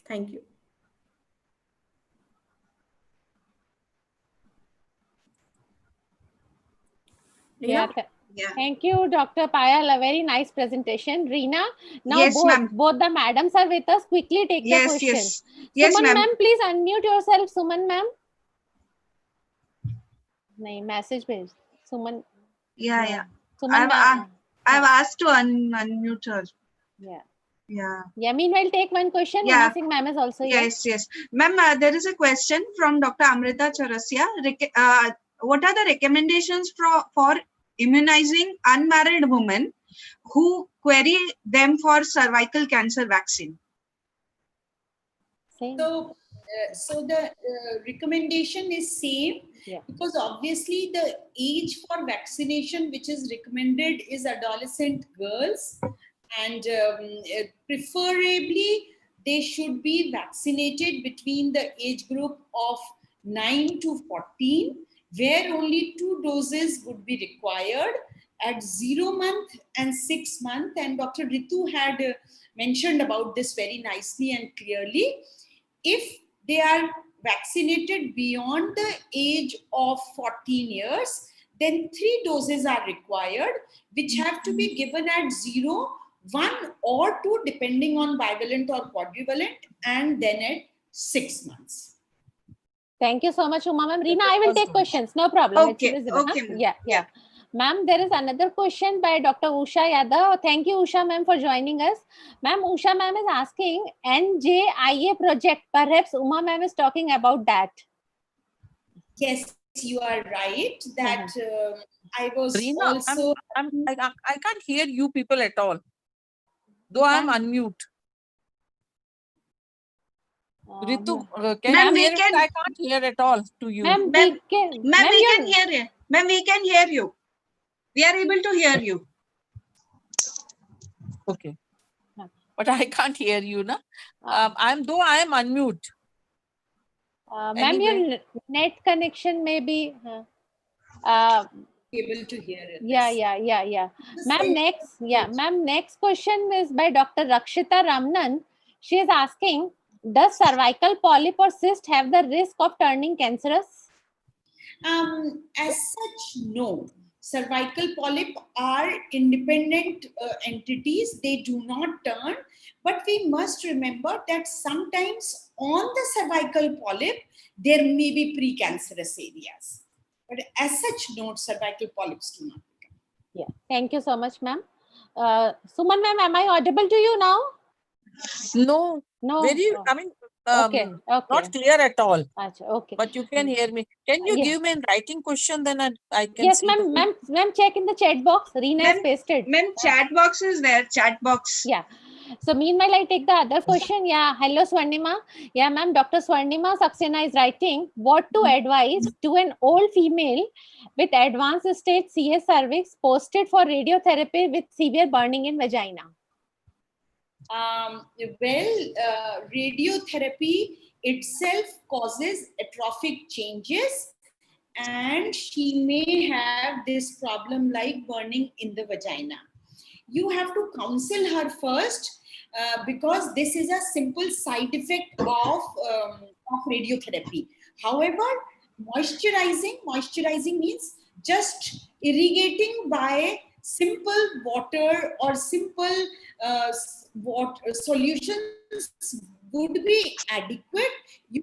Thank you. Yeah, Yeah. thank you, Dr. Payal. A very nice presentation. Reena, now Yes, ma'am. both the madams are with us. Quickly take the questions. Yes, Suman ma'am. ma'am, please unmute yourself. Suman ma'am. No, message page. Suman. Yeah. Suman ma'am. I've asked to unmute her. Yeah. Meanwhile, take one question. Yeah. Uma Singh ma'am is also here. Yes. Ma'am, there is a question from Dr. Amrita Chaurasia. What are the recommendations for immunizing unmarried women who query them for cervical cancer vaccine? So So the recommendation is same, Yeah. because obviously the age for vaccination which is recommended is adolescent girls, and preferably they should be vaccinated between the age group of 9 to 14, where only 2 doses would be required at 0 month and 6 month. And Dr. Ritu had mentioned about this very nicely and clearly. If they are vaccinated beyond the age of 14 years, then 3 doses are required, which have to be given at 0, 1 or 2, depending on bivalent or quadrivalent, and then at 6 months. Thank you so much, Uma ma'am. Reena, I will take questions. No problem. Okay, It's visible, huh? okay, ma'am. Yeah. Ma'am, there is another question by Dr. Usha Yadav. Thank you, Usha ma'am, for joining us. Ma'am, Usha ma'am is asking NJIA project. Perhaps Uma ma'am is talking about that. Yes, you are right that I was Reena, also. I can't hear you people at all. Though I'm unmute. Ritu, can Ma'am, you we hear me? can- I can't hear at all to you. Ma'am, Ma'am, we can. Ma'am, we you're- can hear you. Ma'am, we can hear you. We are able to hear you. Okay. Ma'am. But I can't hear you, na? I am unmute. Ma'am, your net connection may be. Able to hear it. Yeah. Ma'am, next question is by Dr. Rakshita Ramnan. She is asking, does cervical polyp or cyst have the risk of turning cancerous? As such, no. Cervical polyp are independent entities. They do not turn. But we must remember that sometimes on the cervical polyp, there may be precancerous areas. But as such, no, cervical polyps do not. Yeah. Thank you so much, ma'am. Suman ma'am, am I audible to you now? No, No. very, Oh, I mean, okay. not clear at all. Achha, okay. But you can hear me. Can you Yeah. give me a writing question? Then I can Yes, see. the- ma'am, check in the chat box. Reena has Ma'am, pasted. Ma'am, chat box is there. Chat box. Yeah. So meanwhile, I take the other question. Yeah. Hello, Swarnima. Yeah, ma'am. Dr. Swarnima Saxena is writing, what to advise to an old female with advanced stage CS cervix posted for radiotherapy with severe burning in vagina? Radiotherapy itself causes atrophic changes, and she may have this problem like burning in the vagina. You have to counsel her first, because this is a simple side effect of radiotherapy. However, moisturizing means just irrigating by simple water or simple water solutions would be adequate. You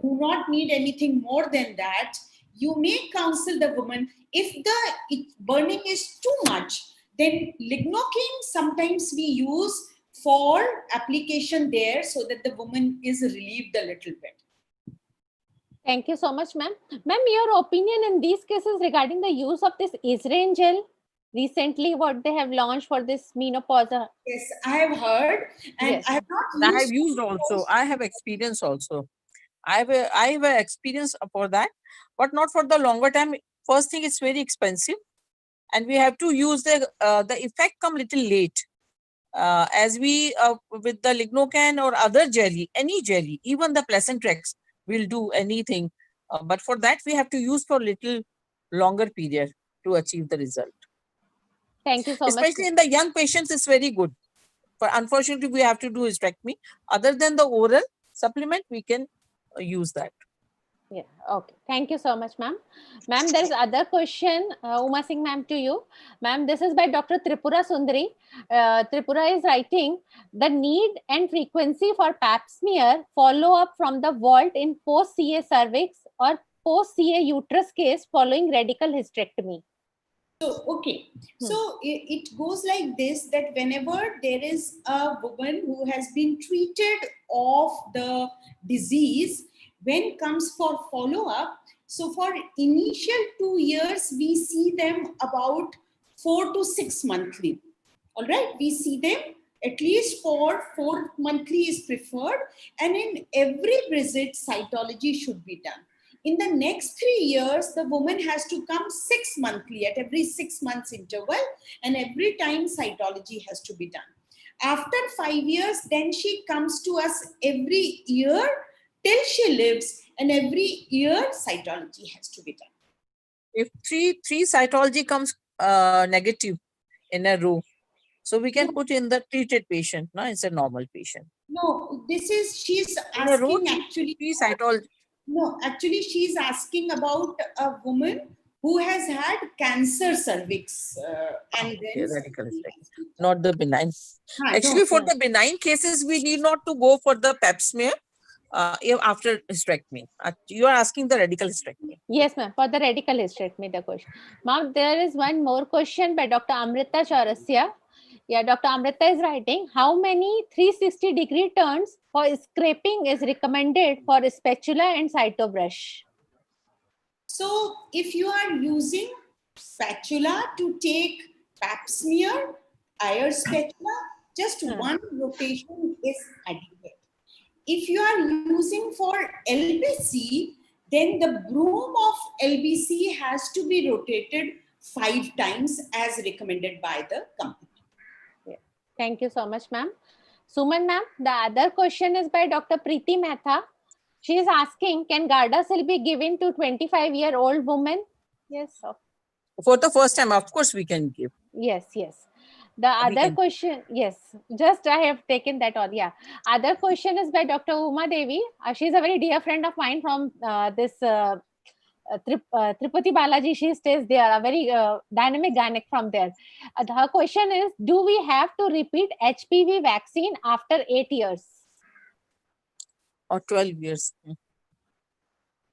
do not need anything more than that. You may counsel the woman. If the burning is too much, then lignocaine sometimes we use for application there, so that the woman is relieved a little bit. Thank you so much, ma'am. Ma'am, your opinion in these cases regarding the use of this Israel gel recently, what they have launched for this menopause? Yes, I have heard, and Yes. I have not I have used also. I have experience also. I have a experience for that, but not for the longer time. First thing, it's very expensive, and we have to use the effect come little late. As we with the lignocaine or other jelly, any jelly, even the Placentrex will do anything. But for that, we have to use for little longer period to achieve the result. Thank you so much. Especially in the young patients, it's very good. But unfortunately, we have to do hysterectomy. Other than the oral supplement, we can use that. Yeah, okay. Thank you so much, ma'am. Ma'am, there is other question, Uma Singh ma'am, to you. Ma'am, this is by Dr. Tripura Sundari. Tripura is writing, the need and frequency for pap smear follow-up from the vault in post-CA cervix or post-CA uterus case following radical hysterectomy. So, okay. So it goes like this, that whenever there is a woman who has been treated of the disease, when comes for follow-up, so for initial 2 years, we see them about 4 to 6 monthly. All right, we see them At least for 4 monthly is preferred, and in every visit, cytology should be done. In the next 3 years, the woman has to come 6 monthly at every 6 months interval, and every time cytology has to be done. After 5 years, then she comes to us every year till she lives, and every year cytology has to be done. If three cytology comes negative in a row, so we can put in the treated patient, no? It's a normal patient. No, this is, she's In a row, asking actually. three cytology. No, actually, she's asking about a woman who has had cancer cervix and then Radical hysterectomy, not the benign. no, Actually, for no. the benign cases, we need not to go for the pap smear after hysterectomy. You are asking the radical hysterectomy. Yes, ma'am. For the radical hysterectomy, the question. Ma'am, there is one more question by Dr. Amrita Chaurasia. Yeah, Dr. Amrita is writing, how many 360-degree turns for scraping is recommended for spatula and cytobrush? So, if you are using spatula to take pap smear, Ayer spatula, just one rotation is adequate. If you are using for LBC, then the broom of LBC has to be rotated 5 times as recommended by the company. Thank you so much, ma'am. Suman ma'am, the other question is by Dr. Preeti Mehta. She is asking, can Gardasil be given to 25-year-old woman? Yes, sir. For the first time, of course, we can give. Yes, yes. The We other can- question, yes, just I have taken that all. Yeah. Other question is by Dr. Uma Devi. She's a very dear friend of mine from this Tripati Balaji. She stays there, a very dynamic gynec from there. Her question is, do we have to repeat HPV vaccine after 8 years? Or 12 years.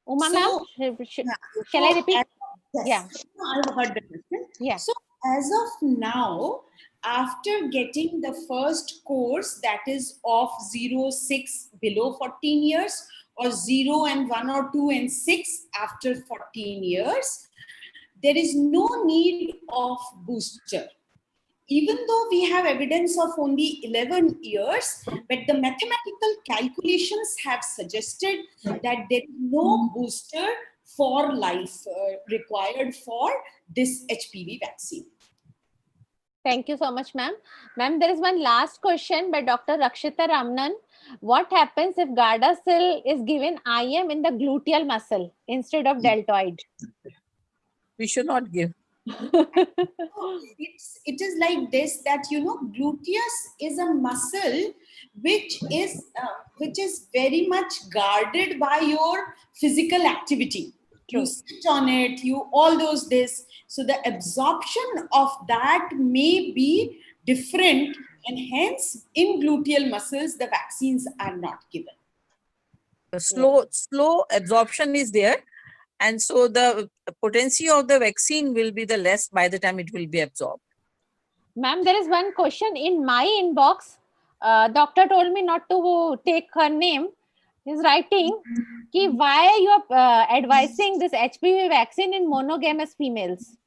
Uma So- ma'am, shall I repeat? Yes. Yeah. I've heard the question. Yeah. So as of now, after getting the first course that is of 0, 6 below 14 years, or 0 and 1 or 2 and 6 after 14 years, there is no need of booster. Even though we have evidence of only 11 years, but the mathematical calculations have suggested that there is no booster for life required for this HPV vaccine. Thank you so much, ma'am. Ma'am, there is one last question by Dr. Rakshita Ramnan. What happens if Gardasil is given IM in the gluteal muscle instead of deltoid? We should not give. It is like this, that gluteus is a muscle which is very much guarded by your physical activity. True. You sit on it, you all those this. So the absorption of that may be different, and hence in gluteal muscles the vaccines are not given. The slow absorption is there. And so the potency of the vaccine will be the less by the time it will be absorbed. Ma'am, there is one question in my inbox. Doctor told me not to take her name. He's writing, ki why you are advising this HPV vaccine in monogamous females?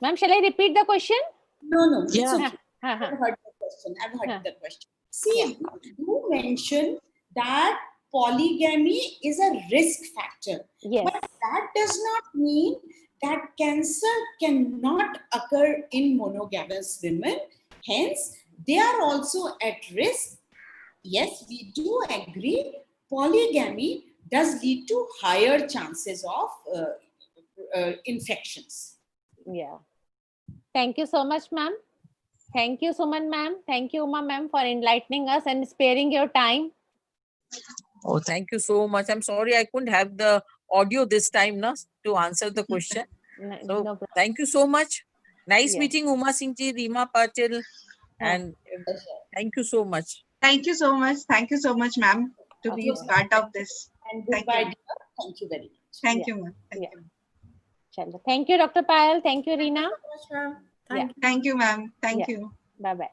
Ma'am, shall I repeat the question? No. Yeah. It's okay. I've heard the question. I've heard the question. See, you mentioned that polygamy is a risk factor. Yes. But that does not mean that cancer cannot occur in monogamous women. Hence, they are also at risk. Yes, we do agree. Polygamy does lead to higher chances of infections. Yeah. Thank you so much, ma'am. Thank you, Suman ma'am. Thank you, Uma ma'am, for enlightening us and sparing your time. Oh, thank you so much. I'm sorry I couldn't have the audio this time to answer the question. No So problem. thank you so much. Nice Yeah. meeting Uma Singh ji, Reema Patil, and thank you so much. Thank you so much. Thank you so much, ma'am, to be Okay. part of this. And Thank goodbye, you. dear. Thank you very much. Thank Yeah. you, ma'am. Thank Yeah. you. Chalo. Thank you, Dr. Payal. Thank you, Reena. Thank you. Thank you, ma'am. Thank Yeah. you. Bye-bye.